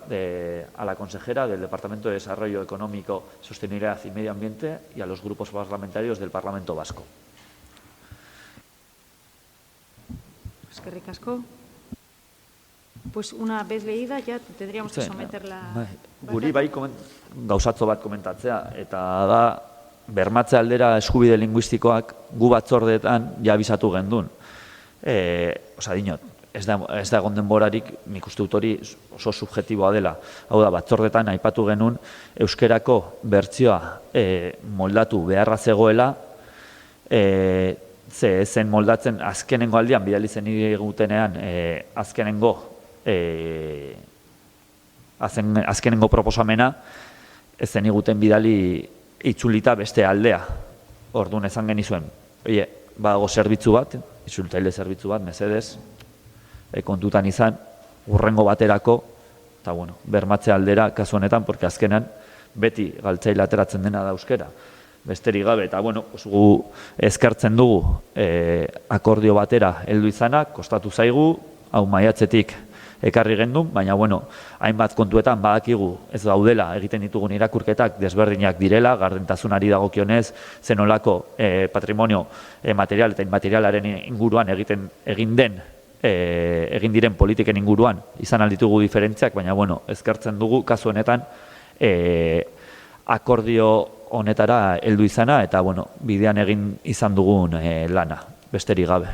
S3: a la consejera del Departamento de Desarrollo Económico, Sostenibilidad y Medio Ambiente y a los grupos parlamentarios del Parlamento Vasco.
S1: Eskerrik asko. Pues una vez leída ya tendríamos que someterla.
S3: Guri bai gauzatxo bat komentatzea, eta da bermatze aldera eskubide linguistikoak gu batzordeetan ja abisatu gendun. Diot, ez da egon denborarik, nik uste dut hori oso subjektiboa dela. Hau da, batzordeetan aipatu genuen euskerako bertsioa moldatu beharra zegoela, zen moldatzen azkenengo aldian, bidali zen igutenean azkenengo proposamena, ez zen iguten bidali itzulita beste aldea. Orduan ezan genizuen, badago zerbitzu bat, itzultaile zerbitzu bat, mesedez, kontutan izan, urrengo baterako, eta bermatze aldera kasu honetan, porque azkenan beti galtzaile ateratzen dena da euskera. Besterik gabe, eta gu eskertzen dugu akordio batera heldu izana, kostatu zaigu, hau maiatzetik ekarri gendun, baina hainbat kontuetan badakigu ez daudela egiten ditugun irakurketak desberdinak direla, gardentasunari dagokionez, zenolako patrimonio material eta inmaterialaren inguruan egin diren politiken inguruan izan alditugu diferentziak, baina eskertzen dugu kasu honetan akordio honetara heldu izana eta bidean egin izan dugun lana, besterik gabe.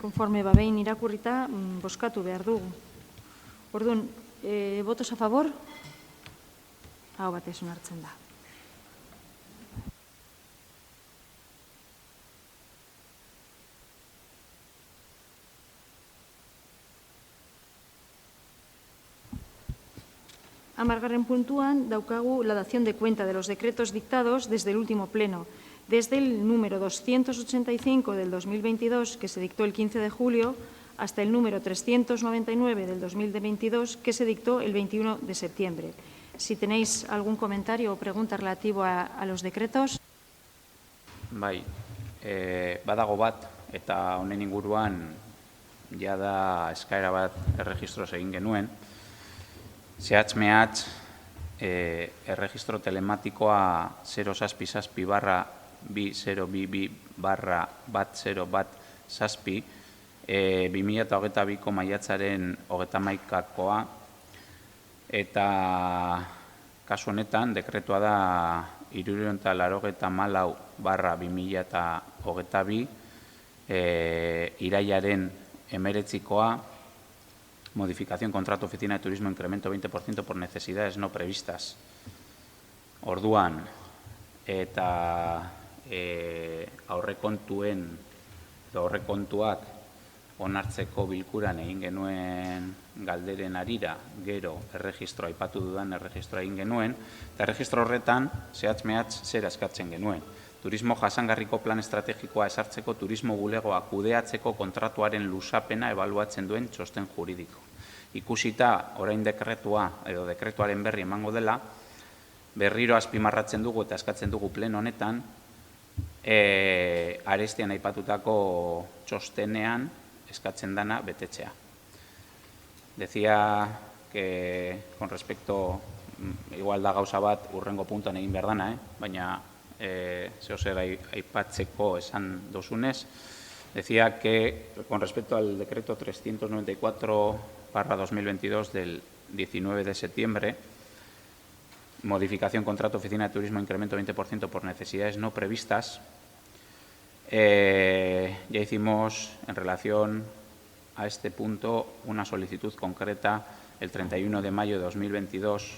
S1: Conforme behin irakurrita, bozkatu behar dugu. Orduan, votos a favor? Hau batez onartzen da. Hamargarren puntuan daukagu la dación de cuenta de los decretos dictados desde el último pleno, desde el número 285 del 2022, que se dictó el 15 de julio, hasta el número 399 del 2022, que se dictó el 21 de septiembre. Si tenéis algún comentario o pregunta relativo a los decretos.
S2: Bai, badago bat, eta honen inguruan jada eskaera bat erregistroz egin genuen. Zehatz-mehatz, erregistro telematikoa 0-6-2-2022/1017 2022ko maiatzaren 31koa, eta kasu honetan dekretua da 384/2022 irailaren 19koa, modificación contrato oficina de turismo, incremento 20% por necesidades no previstas. Orduan, eta aurrekontuak onartzeko bilkuran egin genuen galderen arira, gero erregistroa, aipatu dudan erregistroa egin genuen, eta erregistro horretan zehatz-mehatz zera eskatzen genuen. Turismo jasangarriko plan estrategikoa esartzeko turismo bulegoa kudeatzeko kontratuaren lusapena ebaluatzen duen txosten juridiko. Ikusita orain dekretua edo dekretuaren berri emango dela, berriro azpimarratzen dugu eta eskatzen dugu pleno honetan, arestian aipatutako txostenean eskatzen dana betetzea. Decía que con respecto, igual da gauza bat urrengo puntuan egin behar dana, baina zehozer aipatzeko esan dozunez, decía que con respecto al decreto 394/2022 del 19 de septiembre, modificación contrato oficina de turismo, incremento 20% por necesidades no previstas, ya hicimos en relación a este punto una solicitud concreta el 31 de mayo de 2022,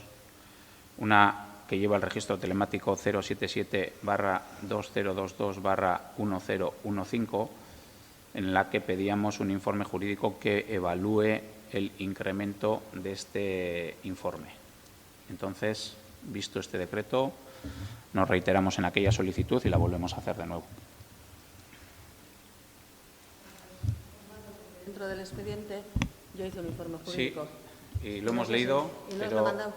S2: una que lleva el registro telemático 077/2022/1015, en la que pedíamos un informe jurídico que evalúe el incremento de este informe. Entonces, visto este decreto, nos reiteramos en aquella solicitud y la volvemos a hacer de nuevo.
S8: Dentro del expediente yo hice un informe jurídico.
S2: Sí, y lo hemos leído,
S8: ¿Y no
S2: pero
S8: os lo he mandado?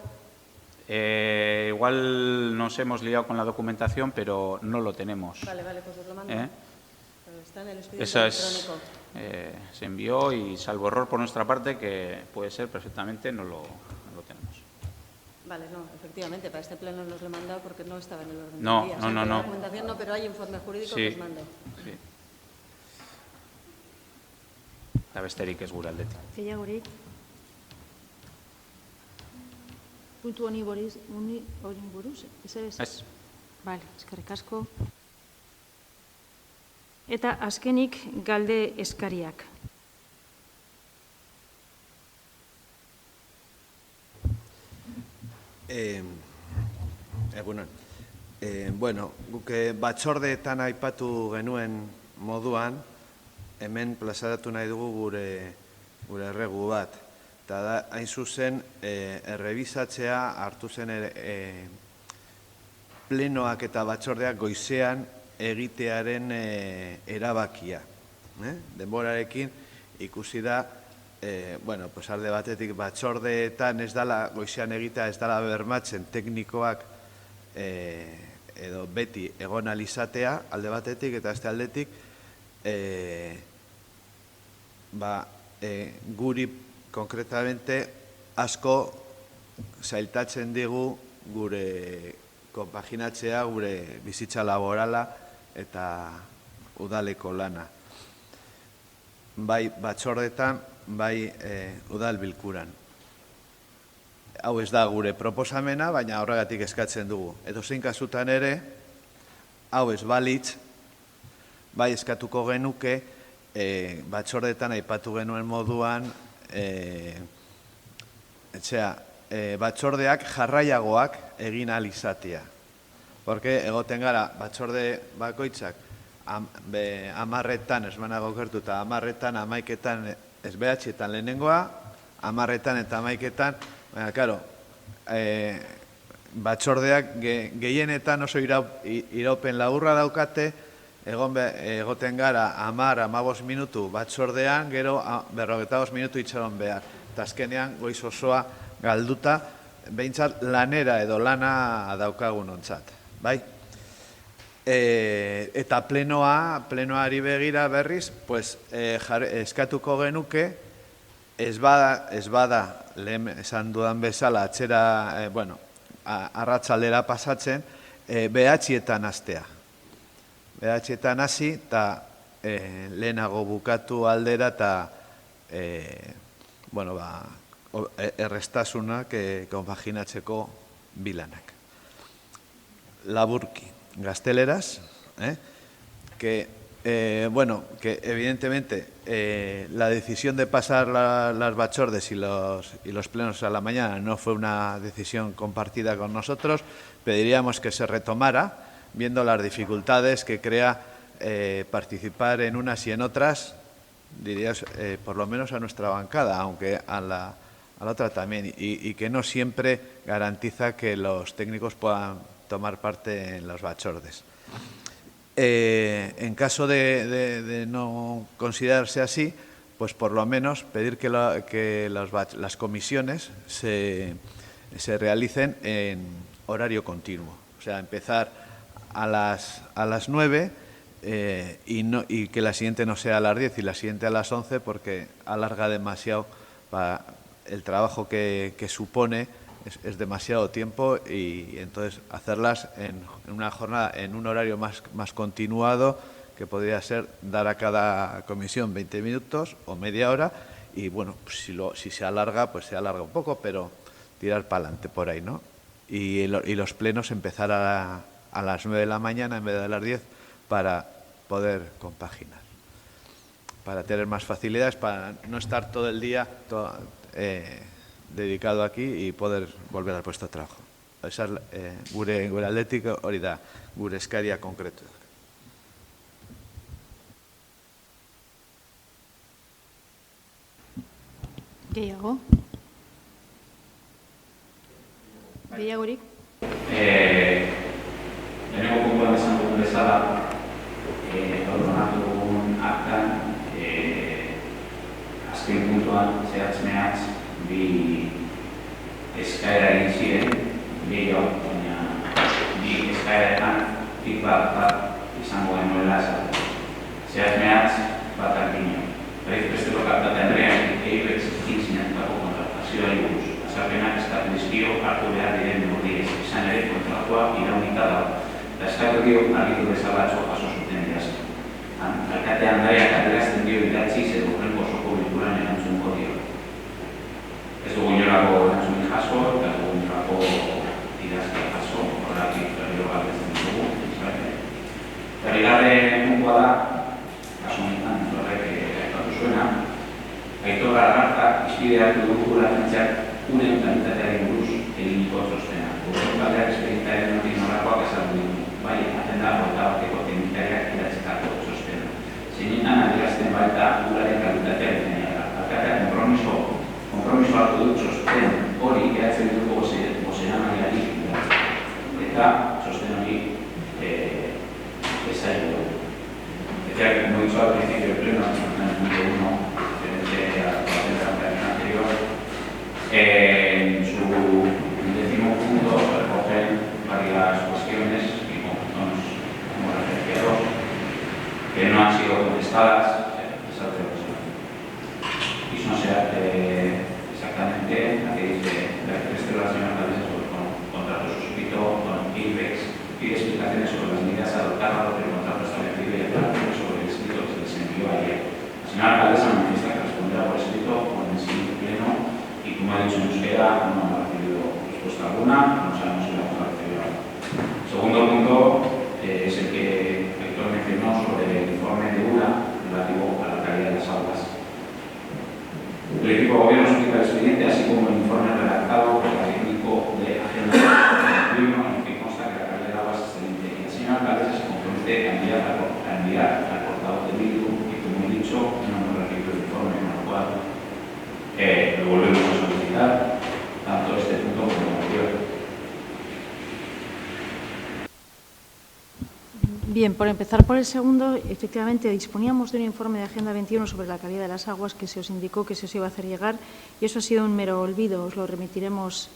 S2: igual nos hemos liado con la documentación, pero no lo tenemos.
S8: Vale, pues os lo mando. Pero está en el expediente
S2: Eso
S8: electrónico.
S2: se envió y, salvo error por nuestra parte, que puede ser perfectamente, no lo tenemos.
S8: Vale, no, efectivamente, para este pleno no os lo he mandado porque no estaba en el orden
S2: No,
S8: del día.
S2: no, no, no.
S8: Documentación no, pero hay informe jurídico
S2: Sí,
S8: que os mando.
S2: sí. Eta besterik ez gure aldetik.
S1: Gehiagorik? Puntu honi buruz,
S2: Ez.
S1: Bale, eskerrik asko. Eta azkenik galde eskariak.
S5: Egunon. Bueno, guk batzordeetan aipatu genuen moduan, hemen plazaratu nahi dugu gure erregu bat. Eta da, hain zuzen, errebizatzea hartu zen plenoak eta batzordeak goizean egitearen erabakia. Denborarekin ikusi da, alde batetik batzordeetan ez dala, goizean egitea ez dala bermatzen teknikoak edo beti egon alizatea alde batetik eta este aldetik guri konkretamente asko zailtatzen digu gure konpaginatzea, gure bizitza laborala eta udaleko lana. Bai batzordetan, bai udal bilkuran. Hau ez da gure proposamena, baina horregatik eskatzen dugu. Edozein kasutan ere, hau ez balitz, bai eskatuko genuke, batzordetan aipatu genuen moduan, batzordeak jarraiagoak egin ahal izatea. Porque egoten gara, batzorde bakoitzak, 10etan, ez manago gertu, eta 10etan, 11etan, ez behatxetan lehenengoa, 10etan eta 11etan, baina, karo, batzordeak gehienetan oso iraupen laburra daukate, egoten gara 10-15 minutu batzordean, gero 45 minutu itxaron behar. Eta azkenean goiz osoa galduta, behintzat lanera edo lana daukagun ontzat. Bai? Eta plenoari begira berriz, eskatuko genuke, ez bada, lehen esan dudan bezala, atzera, arratsaldera pasatzen, behatxietan hastea. Behatxietan hasi, eta lehenago bukatu aldera, eta errestasunak konpaginatzeko bilanak. Laburki, gazteleraz, que evidentemente la decisión de pasar las batzordes y los plenos a la mañana no fue una decisión compartida con nosotros. Pediríamos que se retomara viendo las dificultades que crea participar en unas y en otras, dirías, por lo menos a nuestra bancada, aunque a la otra también, y que no siempre garantiza que los técnicos puedan tomar parte en los bachordes. En caso de no considerarse así, pues por lo menos pedir que las comisiones se realicen en horario continuo. O sea, empezar a las 9 y que la siguiente no sea a las 10 y la siguiente a las 11, porque alarga demasiado el trabajo que supone. Es demasiado tiempo, y entonces hacerlas en una jornada, en un horario más continuado, que podría ser dar a cada comisión 20 minutos o media hora, y bueno, pues si se alarga, pues se alarga un poco, pero tirar para adelante por ahí, ¿no? Y los plenos empezar a las 9 de la mañana en vez de a las 10, para poder compaginar, para tener más facilidades, para no estar todo el día dedicado aquí y poder volver al puesto de trabajo. Esa es gure aldetik hori da, gure eskaria konkretu.
S1: Gehiago? Gehiagorik?
S2: Lehenengo puntuan esan dugun bezala, ordonatu dugun aktan, azken puntuan zehatz-mehatz bi eskaera egin ziren, gehiago, baina bi eskaeretan feedback bat izango genuela zehatz-mehatz bat argino. Besteko kartate Andreak EIBEX sinatutako kontratazioari buruz. Azalpenak eskatu dizkio hartu behar diren neurriez, izan ere kontratua iraunita dago. Eta eskatu dio argitu bezala atzo jaso zuten idazki. Alkate Andreak adierazten dio idatziz edo horrengo osoko bilkuran erantzungo dio. Ez dugu inolako erantzunik jaso, eta ez dugu inolako idazki jaso, horretik berriro galdetzen dugu. Eta bigarren puntua da, kasu honetan, horrek zuena, Aitor Garagartak izpide hartu dugu laguntzak unen kalitatearen buruz eginiko txostena. Gobernu taldeak espedientaren notik norakoak esaldu ditu, bai, agenda eta bateko teknikariak idatzetako txostena. Zeinetan adierazten baita uraren kalitatearen denera. Alkateak konpromiso hartu dut txosten hori ehatzen dugu bozenamaiari eta txosten hori ezaitu dugu. Ya como he dicho al principio del pleno, en el punto 1, referente a la aprobación de la operación anterior, en su 10º punto recogen varias cuestiones que como referenciados, que no han sido contestadas, y eso no se hace exactamente a que dice la referencia de la señora Caldes sobre contrato suscrito con IBEX, pide explicaciones sobre las medidas adoptadas por el contrato establecido y aclaraciones sobre el escrito que se les envió ayer. La señora alcaldesa manifiesta que responderá por escrito o en el siguiente pleno, y como ha dicho en euskera, no ha recibido respuesta alguna, no sabemos si la vamos a recibir ahora. El segundo punto es el que Héctor mencionó sobre el informe de URA relativo a la calidad de las aguas. El equipo de gobierno explica el expediente, así como el informe redactado por el técnico de Agenda 21, en que consta que la calidad de agua es excelente. Y la señora alcaldesa se compromete a enviar al portavoz de Bildu, y como he dicho, no hemos recibido el informe, con lo cual lo volvemos a solicitar, tanto este punto como el anterior.
S1: Bien, por empezar por el segundo, efectivamente disponíamos de un informe de Agenda 21 sobre la calidad de las aguas que se os indicó que se os iba a hacer llegar, y eso ha sido un mero olvido. Os lo remitiremos,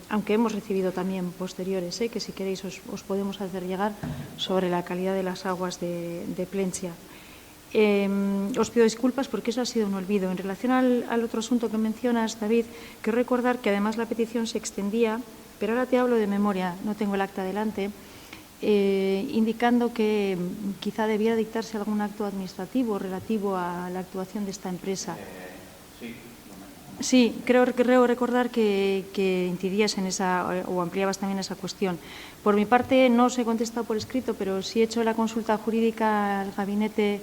S1: aunque hemos recibido también posteriores, que si queréis os podemos hacer llegar, sobre la calidad de las aguas de Plencia. Os pido disculpas porque eso ha sido un olvido. En relación al otro asunto que mencionas, David, quiero recordar que además la petición se extendía, pero ahora te hablo de memoria, no tengo el acta delante, indicando que quizá debiera dictarse algún acto administrativo relativo a la actuación de esta empresa. Sí, creo recordar que incidías en esa, o ampliabas también esa cuestión. Por mi parte, no os he contestado por escrito, pero sí he hecho la consulta jurídica al gabinete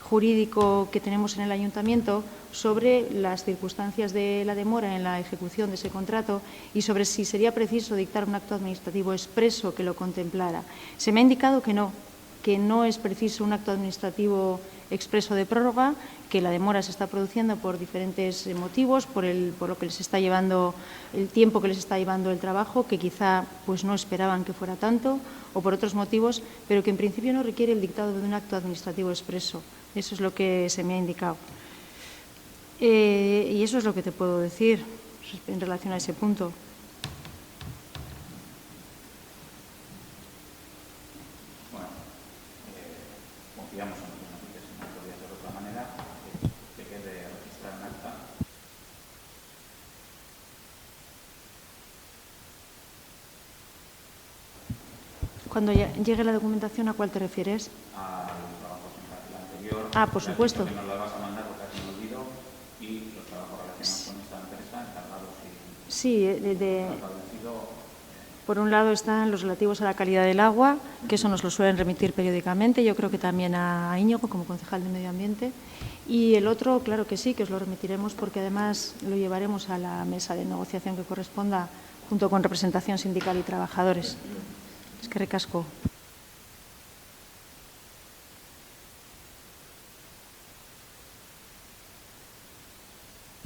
S1: jurídico que tenemos en el Ayuntamiento sobre las circunstancias de la demora en la ejecución de ese contrato y sobre si sería preciso dictar un acto administrativo expreso que lo contemplara. Se me ha indicado que no es preciso un acto administrativo expreso de prórroga, que la demora se está produciendo por diferentes motivos, por lo que les está llevando el tiempo que les está llevando el trabajo, que quizá pues no esperaban que fuera tanto, o por otros motivos, pero que en principio no requiere el dictado de un acto administrativo expreso. Eso es lo que se me ha indicado. Y eso es lo que te puedo decir en relación a ese punto.
S2: Bueno, confiamos en que nos dices, si no podría ser de otra manera, que quede registrado en acta.
S1: Cuando llegue la documentación, ¿a cuál te refieres?
S2: Al trabajo anterior.
S1: Ah, por supuesto.
S2: Que nos la vas a mandar porque has olvidado y los trabajos relacionados con esta empresa encargados y...
S1: Sí, por un lado están los relativos a la calidad del agua, que eso nos lo suelen remitir periódicamente, yo creo que también a Íñigo como concejal de Medio Ambiente. Y el otro, claro que sí, que os lo remitiremos porque además lo llevaremos a la mesa de negociación que corresponda junto con representación sindical y trabajadores. Es que recasco.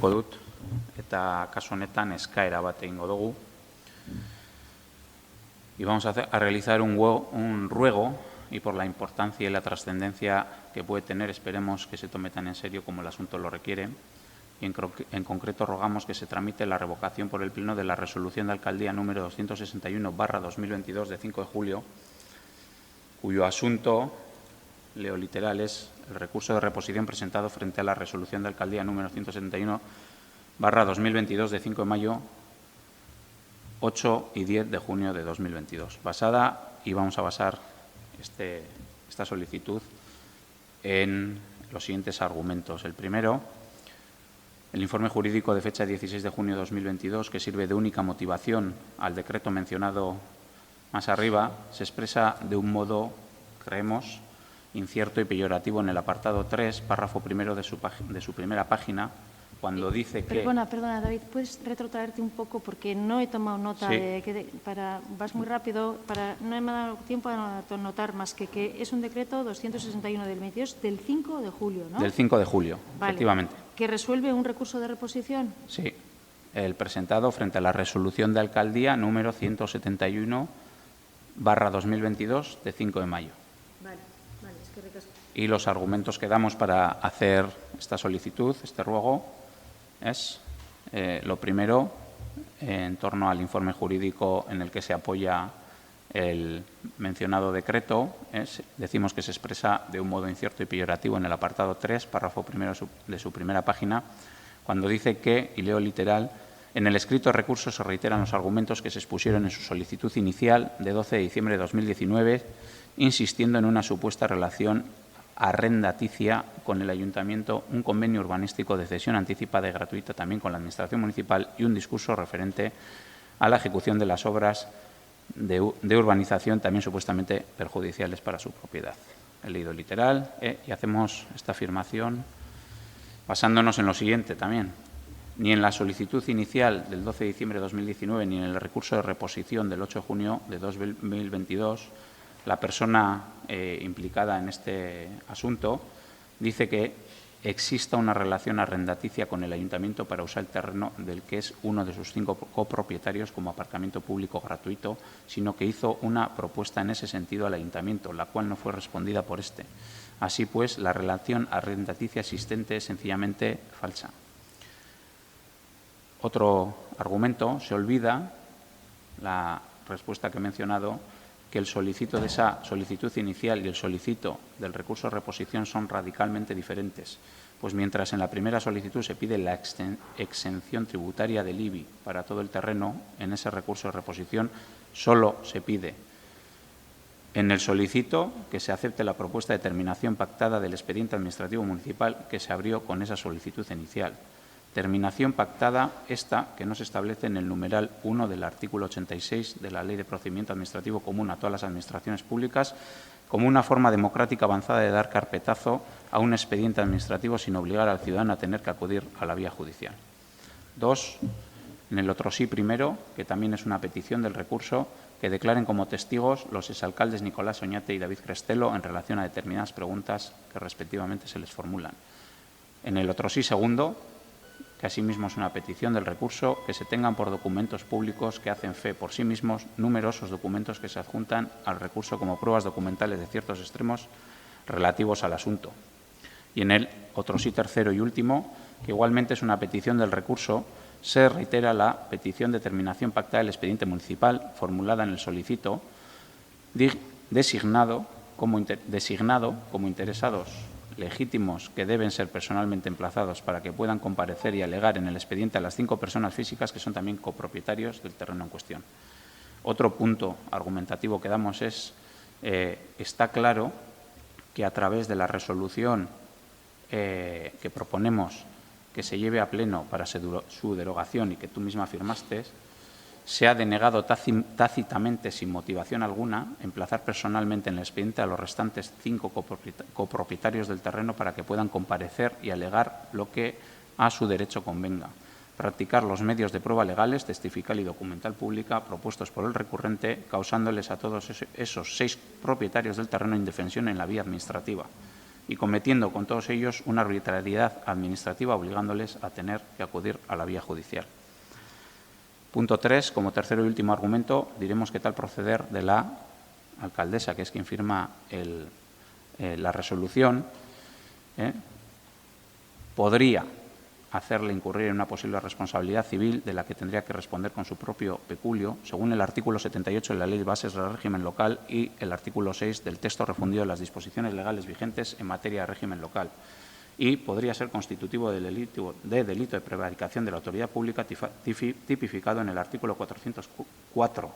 S2: Dut, eta kasu honetan eskaera bat egingo dugu. Y vamos a realizar un ruego, y por la importancia y la trascendencia que puede tener, esperemos que se tome tan en serio como el asunto lo requiere. Y en concreto rogamos que se tramite la revocación por el Pleno de la Resolución de Alcaldía número 261/2022 de 5 de julio, cuyo asunto, leo literal, es el recurso de reposición presentado frente a la Resolución de Alcaldía número 171/2022 de 5 de mayo, 8 y 10 de junio de 2022. Basada, y vamos a basar esta solicitud en los siguientes argumentos. El primero, el informe jurídico de fecha 16 de junio de 2022, que sirve de única motivación al decreto mencionado más arriba, se expresa de un modo, creemos, incierto y peyorativo en el apartado 3, párrafo primero de su primera página, cuando dice que...
S1: Perdona, David, ¿puedes retrotraerte un poco? Porque no he tomado nota
S2: sí.
S1: Vas muy rápido, no me ha dado tiempo a notar más que es un decreto 261 del 22 del 5 de julio, ¿no?
S2: Del 5 de julio,
S1: vale.
S2: Efectivamente.
S1: ¿Que resuelve un recurso de reposición?
S2: Sí, el presentado frente a la Resolución de Alcaldía número 171/2022 de 5 de mayo.
S1: Vale, es que recasco.
S2: Y los argumentos que damos para hacer esta solicitud, este ruego, es lo primero, en torno al informe jurídico en el que se apoya el mencionado decreto, decimos que se expresa de un modo incierto y peyorativo en el apartado 3, párrafo primero de su primera página, cuando dice que, y leo literal, en el escrito recurso se reiteran los argumentos que se expusieron en su solicitud inicial de 12 de diciembre de 2019, insistiendo en una supuesta relación arrendaticia con el Ayuntamiento, un convenio urbanístico de cesión anticipada y gratuita también con la Administración municipal y un discurso referente a la ejecución de las obras de urbanización también supuestamente perjudiciales para su propiedad. He leído literal y hacemos esta afirmación basándonos en lo siguiente también. Ni en la solicitud inicial del 12 de diciembre de 2019 ni en el recurso de reposición del 8 de junio de 2022 la persona implicada en este asunto dice que exista una relación arrendaticia con el Ayuntamiento para usar el terreno del que es uno de sus 5 copropietarios como aparcamiento público gratuito, sino que hizo una propuesta en ese sentido al Ayuntamiento, la cual no fue respondida por este. Así pues, la relación arrendaticia existente es sencillamente falsa. Otro argumento, se olvida la respuesta que he mencionado, que el solicito de esa solicitud inicial y el solicito del recurso de reposición son radicalmente diferentes, pues mientras en la primera solicitud se pide la exención tributaria del IBI para todo el terreno, en ese recurso de reposición solo se pide en el solicito que se acepte la propuesta de terminación pactada del expediente administrativo municipal que se abrió con esa solicitud inicial. Terminación pactada esta que no se establece en el numeral 1 del artículo 86 de la Ley de Procedimiento Administrativo Común a todas las administraciones públicas, como una forma democrática avanzada de dar carpetazo a un expediente administrativo sin obligar al ciudadano a tener que acudir a la vía judicial. 2. En el otro sí primero, que también es una petición del recurso, que declaren como testigos los exalcaldes Nicolás Oñate y David Crestelo en relación a determinadas preguntas que respectivamente se les formulan. En el otro sí segundo, que asimismo es una petición del recurso, que se tengan por documentos públicos que hacen fe por sí mismos numerosos documentos que se adjuntan al recurso como pruebas documentales de ciertos extremos relativos al asunto. Y en el otro sí tercero y último, que igualmente es una petición del recurso, se reitera la petición de terminación pactada del expediente municipal formulada en el solicito, designado como interesados legítimos que deben ser personalmente emplazados para que puedan comparecer y alegar en el expediente a las 5 personas físicas que son también copropietarios del terreno en cuestión. Otro punto argumentativo que damos es, está claro que a través de la resolución que proponemos que se lleve a pleno para su derogación y que tú misma firmaste, se ha denegado tácitamente, sin motivación alguna, emplazar personalmente en el expediente a los restantes 5 copropietarios del terreno para que puedan comparecer y alegar lo que a su derecho convenga. Practicar los medios de prueba legales, testifical y documental pública propuestos por el recurrente, causándoles a todos esos 6 propietarios del terreno indefensión en la vía administrativa y cometiendo con todos ellos una arbitrariedad administrativa obligándoles a tener que acudir a la vía judicial. Punto 3, como tercero y último argumento, diremos que tal proceder de la alcaldesa, que es quien firma la resolución, podría hacerle incurrir en una posible responsabilidad civil de la que tendría que responder con su propio peculio, según el artículo 78 de la Ley de Bases del Régimen Local y el artículo 6 del texto refundido de las disposiciones legales vigentes en materia de régimen local. Y podría ser constitutivo de delito de prevaricación de la autoridad pública tipificado en el artículo 404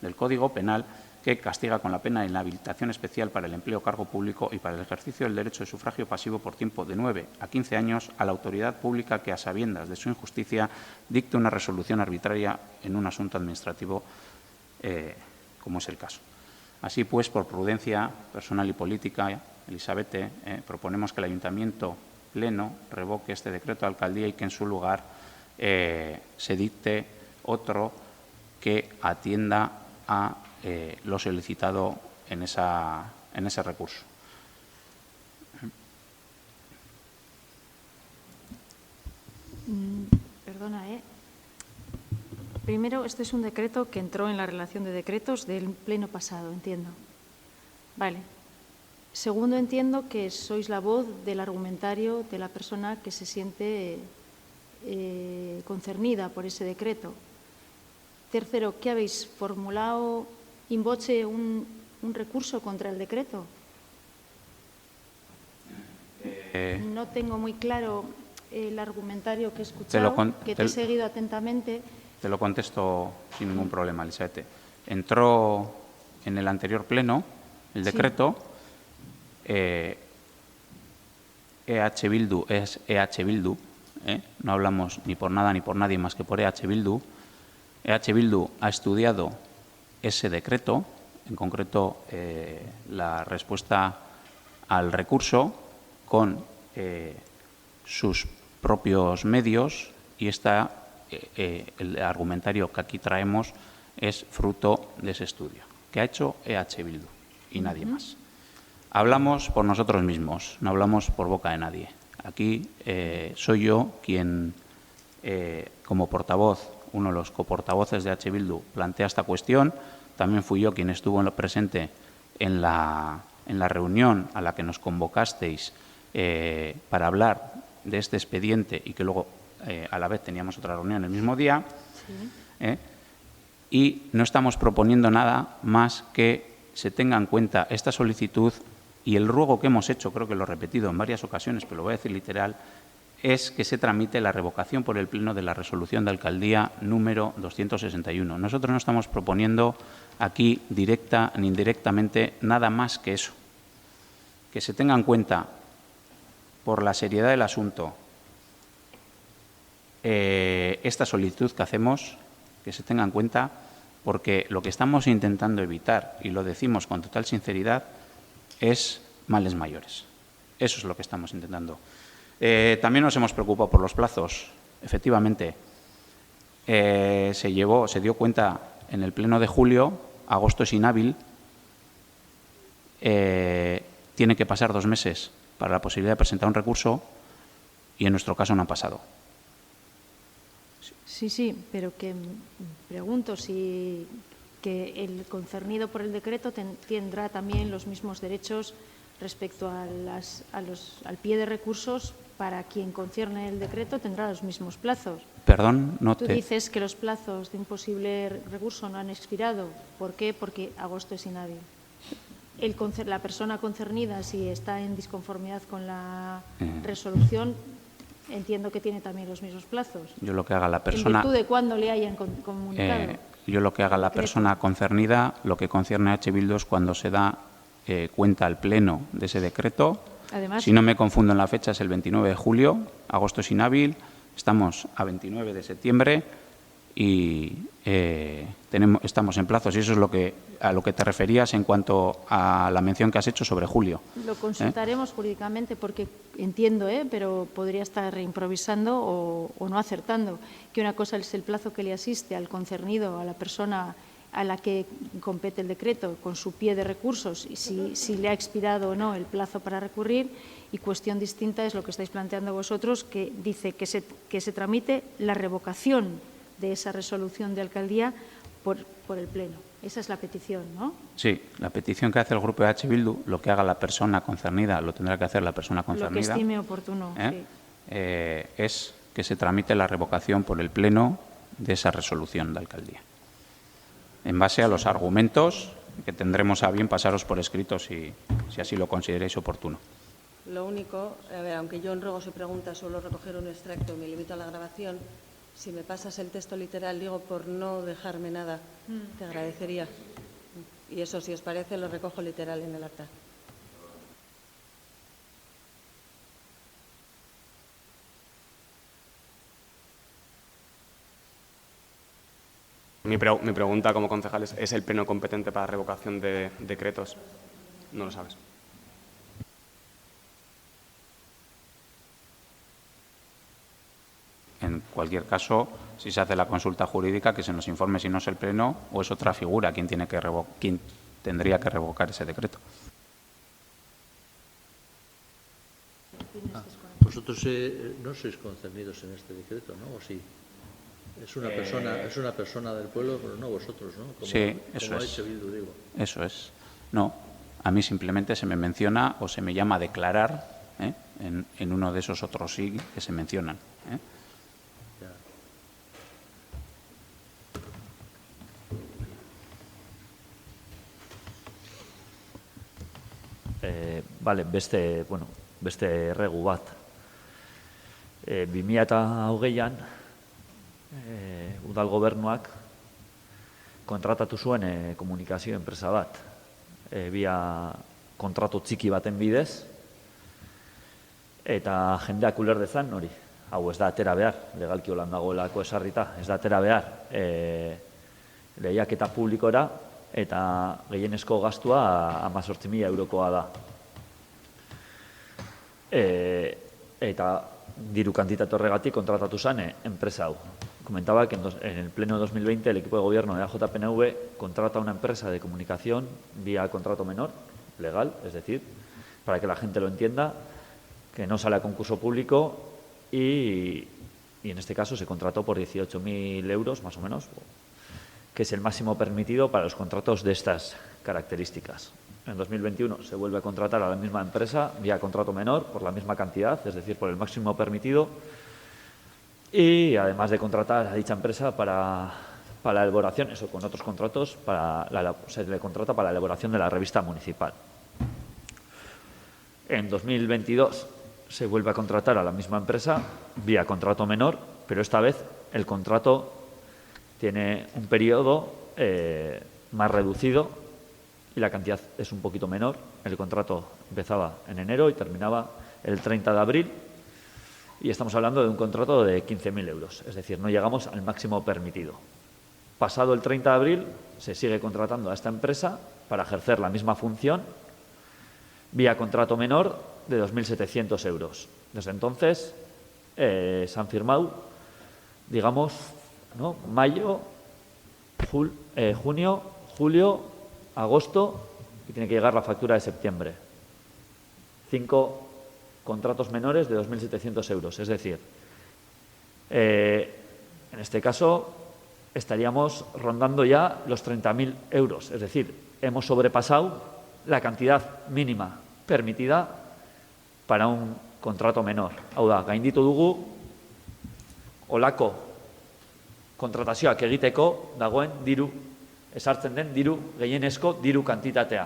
S2: del Código Penal, que castiga con la pena de inhabilitación especial para el empleo, cargo público y para el ejercicio del derecho de sufragio pasivo por tiempo de 9 a 15 años a la autoridad pública que, a sabiendas de su injusticia, dicte una resolución arbitraria en un asunto administrativo, como es el caso. Así pues, por prudencia personal y política, Elizabeth, proponemos que el Ayuntamiento Pleno revoque este decreto de alcaldía y que en su lugar se dicte otro que atienda a lo solicitado en ese recurso.
S1: Perdona, Primero, este es un decreto que entró en la relación de decretos del pleno pasado, entiendo. Vale. Segundo, entiendo que sois la voz del argumentario de la persona que se siente concernida por ese decreto. Tercero, ¿qué habéis formulado in voce un recurso contra el decreto? No tengo muy claro el argumentario que he escuchado, que te he seguido atentamente.
S2: Te lo contesto sin ningún problema, Elizabeth. Entró en el anterior pleno el decreto. EH Bildu es EH Bildu. No hablamos ni por nada ni por nadie más que por EH Bildu. EH Bildu ha estudiado ese decreto, en concreto la respuesta al recurso, con sus propios medios, y el argumentario que aquí traemos es fruto de ese estudio, que ha hecho EH Bildu y nadie más. Hablamos por nosotros mismos, no hablamos por boca de nadie. Aquí soy yo quien, como portavoz, uno de los coportavoces de EH Bildu, plantea esta cuestión. También fui yo quien estuvo presente en la reunión a la que nos convocasteis para hablar de este expediente y que luego a la vez teníamos otra reunión el mismo día. Sí. Y no estamos proponiendo nada más que se tenga en cuenta esta solicitud, y el ruego que hemos hecho, creo que lo he repetido en varias ocasiones, pero lo voy a decir literal, es que se tramite la revocación por el Pleno de la resolución de alcaldía número 261. Nosotros no estamos proponiendo aquí directa ni indirectamente nada más que eso. Que se tenga en cuenta, por la seriedad del asunto, esta solicitud que hacemos, que se tenga en cuenta, porque lo que estamos intentando evitar, y lo decimos con total sinceridad, es males mayores. Eso es lo que estamos intentando. También nos hemos preocupado por los plazos. Efectivamente, se dio cuenta en el pleno de julio, agosto es inhábil, tiene que pasar 2 meses para la posibilidad de presentar un recurso y en nuestro caso no ha pasado.
S1: Sí, pero que pregunto si que el concernido por el decreto tendrá también los mismos derechos respecto al pie de recursos. Para quien concierne el decreto tendrá los mismos plazos.
S2: Perdón, no
S1: Tú
S2: te...
S1: dices que los plazos de un posible recurso no han expirado. ¿Por qué? Porque agosto es inhábil. La persona concernida, si está en disconformidad con la resolución, entiendo que tiene también los mismos plazos.
S2: Yo lo que haga la persona...
S1: ¿En virtud de cuándo le hayan comunicado?
S2: Yo lo que haga la persona concernida, lo que concierne a H. Bildu es cuando se da cuenta al Pleno de ese decreto.
S1: Además,
S2: si no me confundo en la fecha, es el 29 de julio, agosto es inhábil, estamos a 29 de septiembre y estamos en plazos. Y eso es a lo que te referías en cuanto a la mención que has hecho sobre julio.
S1: Lo consultaremos jurídicamente porque entiendo, pero podría estar improvisando o no acertando, que una cosa es el plazo que le asiste al concernido, a la persona a la que compete el decreto, con su pie de recursos, y si le ha expirado o no el plazo para recurrir, y cuestión distinta es lo que estáis planteando vosotros, que dice que se tramite la revocación de esa resolución de alcaldía por el Pleno. Esa es la petición, ¿no?
S2: Sí, la petición que hace el Grupo de H. Bildu, lo que haga la persona concernida, lo tendrá que hacer la persona concernida.
S1: Lo que estime oportuno, sí.
S2: Es que se tramite la revocación por el Pleno de esa resolución de alcaldía, en base a los argumentos que tendremos a bien pasaros por escrito si así lo consideréis oportuno.
S8: Lo único, aunque yo en ruegos y preguntas suelo recoger un extracto y me limito a la grabación, si me pasas el texto literal, digo, por no dejarme nada, te agradecería. Y eso, si os parece, lo recojo literal en el acta.
S6: Mi pregunta como concejal ¿es el Pleno competente para revocación de decretos? No lo sabes.
S2: En cualquier caso, si se hace la consulta jurídica, que se nos informe si no es el Pleno o es otra figura quien tendría que revocar ese decreto.
S9: Vosotros no sois concernidos en este decreto, ¿no? ¿O sí? Es una persona del pueblo, pero no vosotros, ¿no?
S2: Sí, eso es.
S9: H. Bildu, digo.
S2: Eso es. No, a mí simplemente se me menciona o se me llama a declarar en uno de esos otros sí que se mencionan.
S3: Vale, beste erregu bat. 2020an udal gobernuak kontratatu zuen komunikazio enpresa bat. Via kontratu txiki baten bidez, eta jendeak uler dezan hori. Hau ez da atera behar, legalki holan dagoelako esarrita, ez da atera behar lehiaketa publikora, eta gehienezko gastua 18.000 eurokoa da. Eta diru kantitate horregatik kontratatu zen enpresa hau. Comentaba que en el pleno 2020 el equipo de gobierno de AJPNV contrata una empresa de comunicación vía contrato menor, legal, es decir, para que la gente lo entienda, que no sale a concurso público y en este caso se contrató por 18.000 euros más o menos, que es el máximo permitido para los contratos de estas características. En 2021 se vuelve a contratar a la misma empresa vía contrato menor por la misma cantidad, es decir, por el máximo permitido, y además de contratar a dicha empresa para la elaboración, eso con otros contratos, se le contrata para la elaboración de la revista municipal. En 2022 se vuelve a contratar a la misma empresa vía contrato menor, pero esta vez el contrato tiene un periodo más reducido y la cantidad es un poquito menor. El contrato empezaba en enero y terminaba el 30 de abril y estamos hablando de un contrato de 15.000 euros, es decir, no llegamos al máximo permitido. Pasado el 30 de abril se sigue contratando a esta empresa para ejercer la misma función vía contrato menor de 2.700 euros. Desde entonces se han firmado, digamos, ¿no?, mayo, junio, julio, agosto, y tiene que llegar la factura de septiembre. 5 contratos menores de 2.700 euros. Es decir, en este caso estaríamos rondando ya los 30.000 euros. Es decir, hemos sobrepasado la cantidad mínima permitida para un contrato menor. Hau da, gainditu dugu olako kontratazioak egiteko dagoen diru, esartzen den diru, gehienezko diru kantitatea.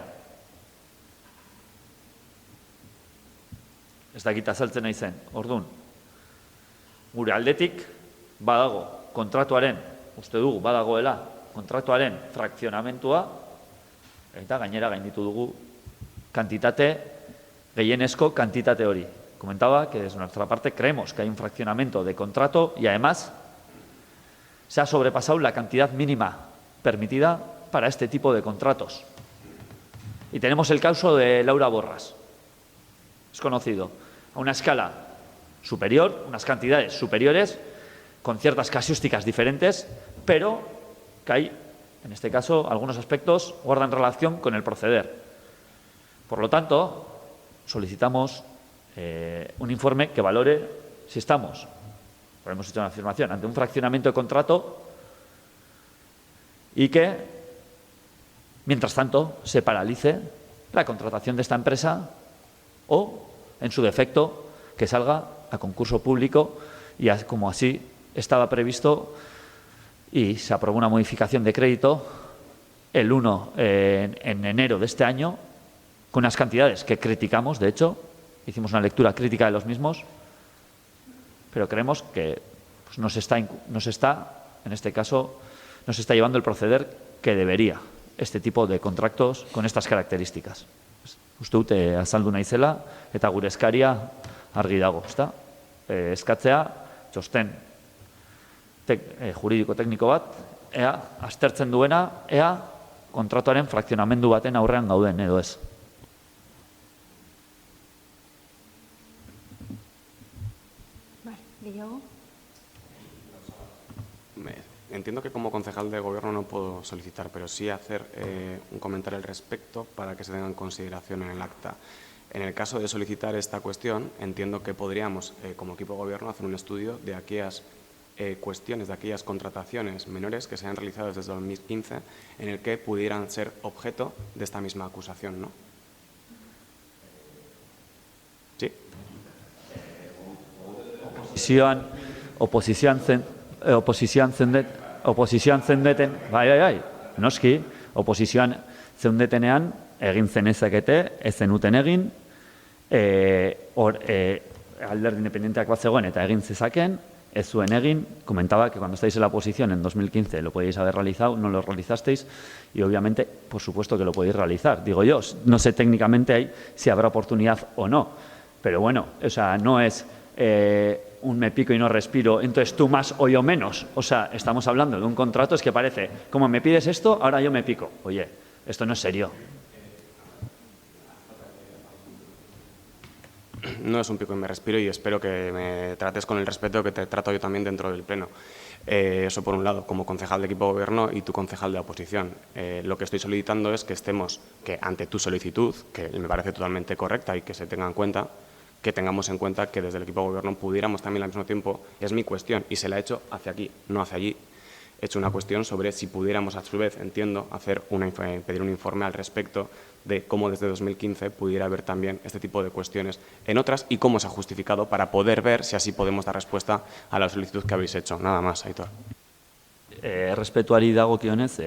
S3: Ez dakit azaltzen nahi zen. Orduan, gure aldetik badago kontratuaren, uste dugu badagoela kontratuaren frakzionamentua, eta gainera gainditu dugu kantitate, gehienezko kantitate hori. Comentaba que desde nuestra parte creemos que hay un fraccionamiento de contrato y además se ha sobrepasado la cantidad mínima permitida para este tipo de contratos. Y tenemos el caso de Laura Borras. Es conocido. A una escala superior, unas cantidades superiores, con ciertas casuísticas diferentes, pero que hay, en este caso, algunos aspectos guardan relación con el proceder. Por lo tanto, solicitamos un informe que valore si estamos, como hemos hecho una afirmación, ante un fraccionamiento de contrato y que, mientras tanto, se paralice la contratación de esta empresa o, en su defecto, que salga a concurso público y como así estaba previsto y se aprobó una modificación de crédito el 1 en enero de este año con unas cantidades que criticamos, de hecho, hicimos una lectura crítica de los mismos, pero creemos que pues, no se está, en este caso, no se está llevando el proceder que debería este tipo de contratos con estas características. Uste dute azaldu naizela eta gure eskaria argi dago, ezta? Eskatzea txosten juridiko-tekniko bat, ea aztertzen duena, ea kontratuaren frakzionamendu baten aurrean gauden edo ez.
S6: Entiendo que como concejal de Gobierno no puedo solicitar, pero sí hacer un comentario al respecto para que se tenga en consideración en el acta. En el caso de solicitar esta cuestión, entiendo que podríamos, como equipo de Gobierno, hacer un estudio de aquellas cuestiones, de aquellas contrataciones menores que se han realizado desde 2015 en el que pudieran ser objeto de esta misma acusación, ¿no? Sí.
S3: Oposizioan zendeten, noski, oposizioan zeundetenean egin zenezakete, ez zenuten egin, alderdi independenteak bat zegoen eta egin zezaken, ez zuen egin. Comentaba que cuando estáis en la oposición en 2015 lo podíais haber realizado, no lo realizasteis y obviamente, por supuesto que lo podéis realizar. Digo yo, no sé técnicamente ahí si habrá oportunidad o no, pero bueno, o sea, no es un me pico y no respiro, entonces tú más o yo menos. O sea, estamos hablando de un contrato, es que parece, como me pides esto, ahora yo me pico. Oye, esto no es serio.
S6: No es un pico y me respiro y espero que me trates con el respeto que te trato yo también dentro del Pleno. Eso por un lado, como concejal de equipo de Gobierno y tu concejal de oposición. Lo que estoy solicitando es que estemos, que ante tu solicitud, que me parece totalmente correcta y que se tenga en cuenta, que tengamos en cuenta que desde el equipo de Gobierno pudiéramos también al mismo tiempo, es mi cuestión y se la he hecho hacia aquí, no hacia allí. He hecho una cuestión sobre si pudiéramos a su vez, entiendo, pedir un informe al respecto de cómo desde 2015 pudiera haber también este tipo de cuestiones en otras y cómo se ha justificado para poder ver si así podemos dar respuesta a la solicitud que habéis hecho. Nada más, Aitor.
S3: Errespetuari dagokionez,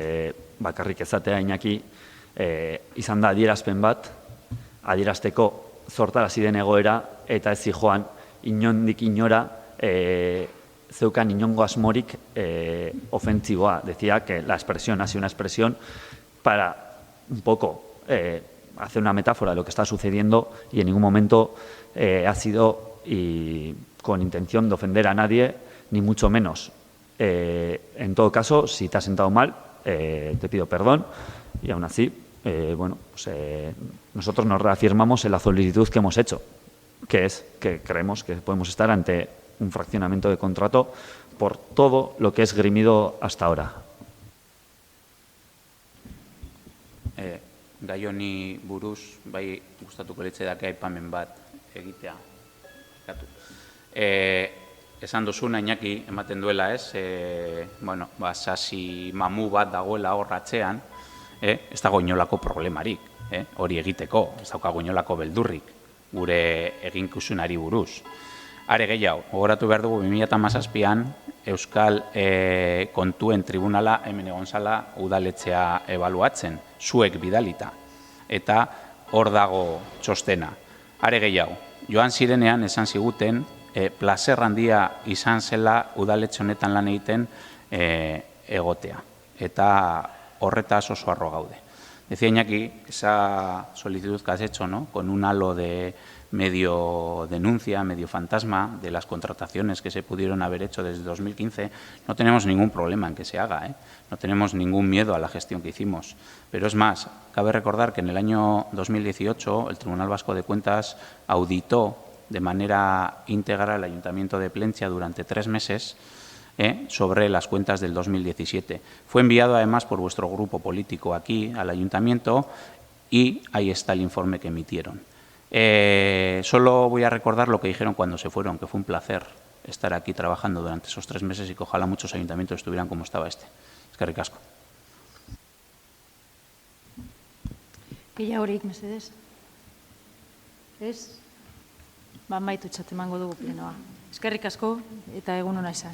S3: bakarrik ezatea Iñaki, izan da adierazpen bat, adierazteko zortarazi den egoera eta ez zijoan inondik inora zeukan inongo asmorik ofentsiboa. Decía que la expresión ha sido una expresión para un poco hacer una metáfora de lo que está sucediendo y en ningún momento ha sido y con intención de ofender a nadie, ni mucho menos. En todo caso, si te has sentado mal, te pido perdón y aún así bueno, pues, nosotros nos reafirmamos en la solicitud que hemos hecho, que es que creemos que podemos estar ante un fraccionamiento de contrato por todo lo que es esgrimido hasta ahora.
S2: Gai honi buruz, bai gustatuko litzaidake aipamen bat egitea. Esan duzuna, Iñaki, ematen duela, ez? Bueno, sasi mamu bat dagoela hor atzean, ez dago inolako problemarik, hori egiteko, ez daukago inolako beldurrik gure eginkizunari buruz. Are gehiago, gogoratu behar dugu 2017an Euskal Kontuen Tribunala hemen egon zala udaletxea ebaluatzen, zuek bidalita, eta hor dago txostena. Are gehiago, joan zirenean esan ziguten, plazer handia izan zela udaletxe honetan lan egiten egotea, eta horretaz oso harro gaude. Decía Iñaki, esa solicitud que has hecho, ¿no?, con un halo de medio denuncia, medio fantasma de las contrataciones que se pudieron haber hecho desde 2015, no tenemos ningún problema en que se haga, no tenemos ningún miedo a la gestión que hicimos. Pero es más, cabe recordar que en el año 2018 el Tribunal Vasco de Cuentas auditó de manera íntegra el Ayuntamiento de Plentzia durante 3 meses sobre las cuentas del 2017. Fue enviado además por vuestro grupo político aquí al Ayuntamiento y ahí está el informe que emitieron. Solo voy a recordar lo que dijeron cuando se fueron, que fue un placer estar aquí trabajando durante esos 3 meses y que ojalá muchos ayuntamientos estuvieran como estaba este. Eskerrik asko.
S1: Gehiagorik, mesedez? Ez? Amaitutzat emango dugu plenoa. Eskerrik asko eta egun ona izan.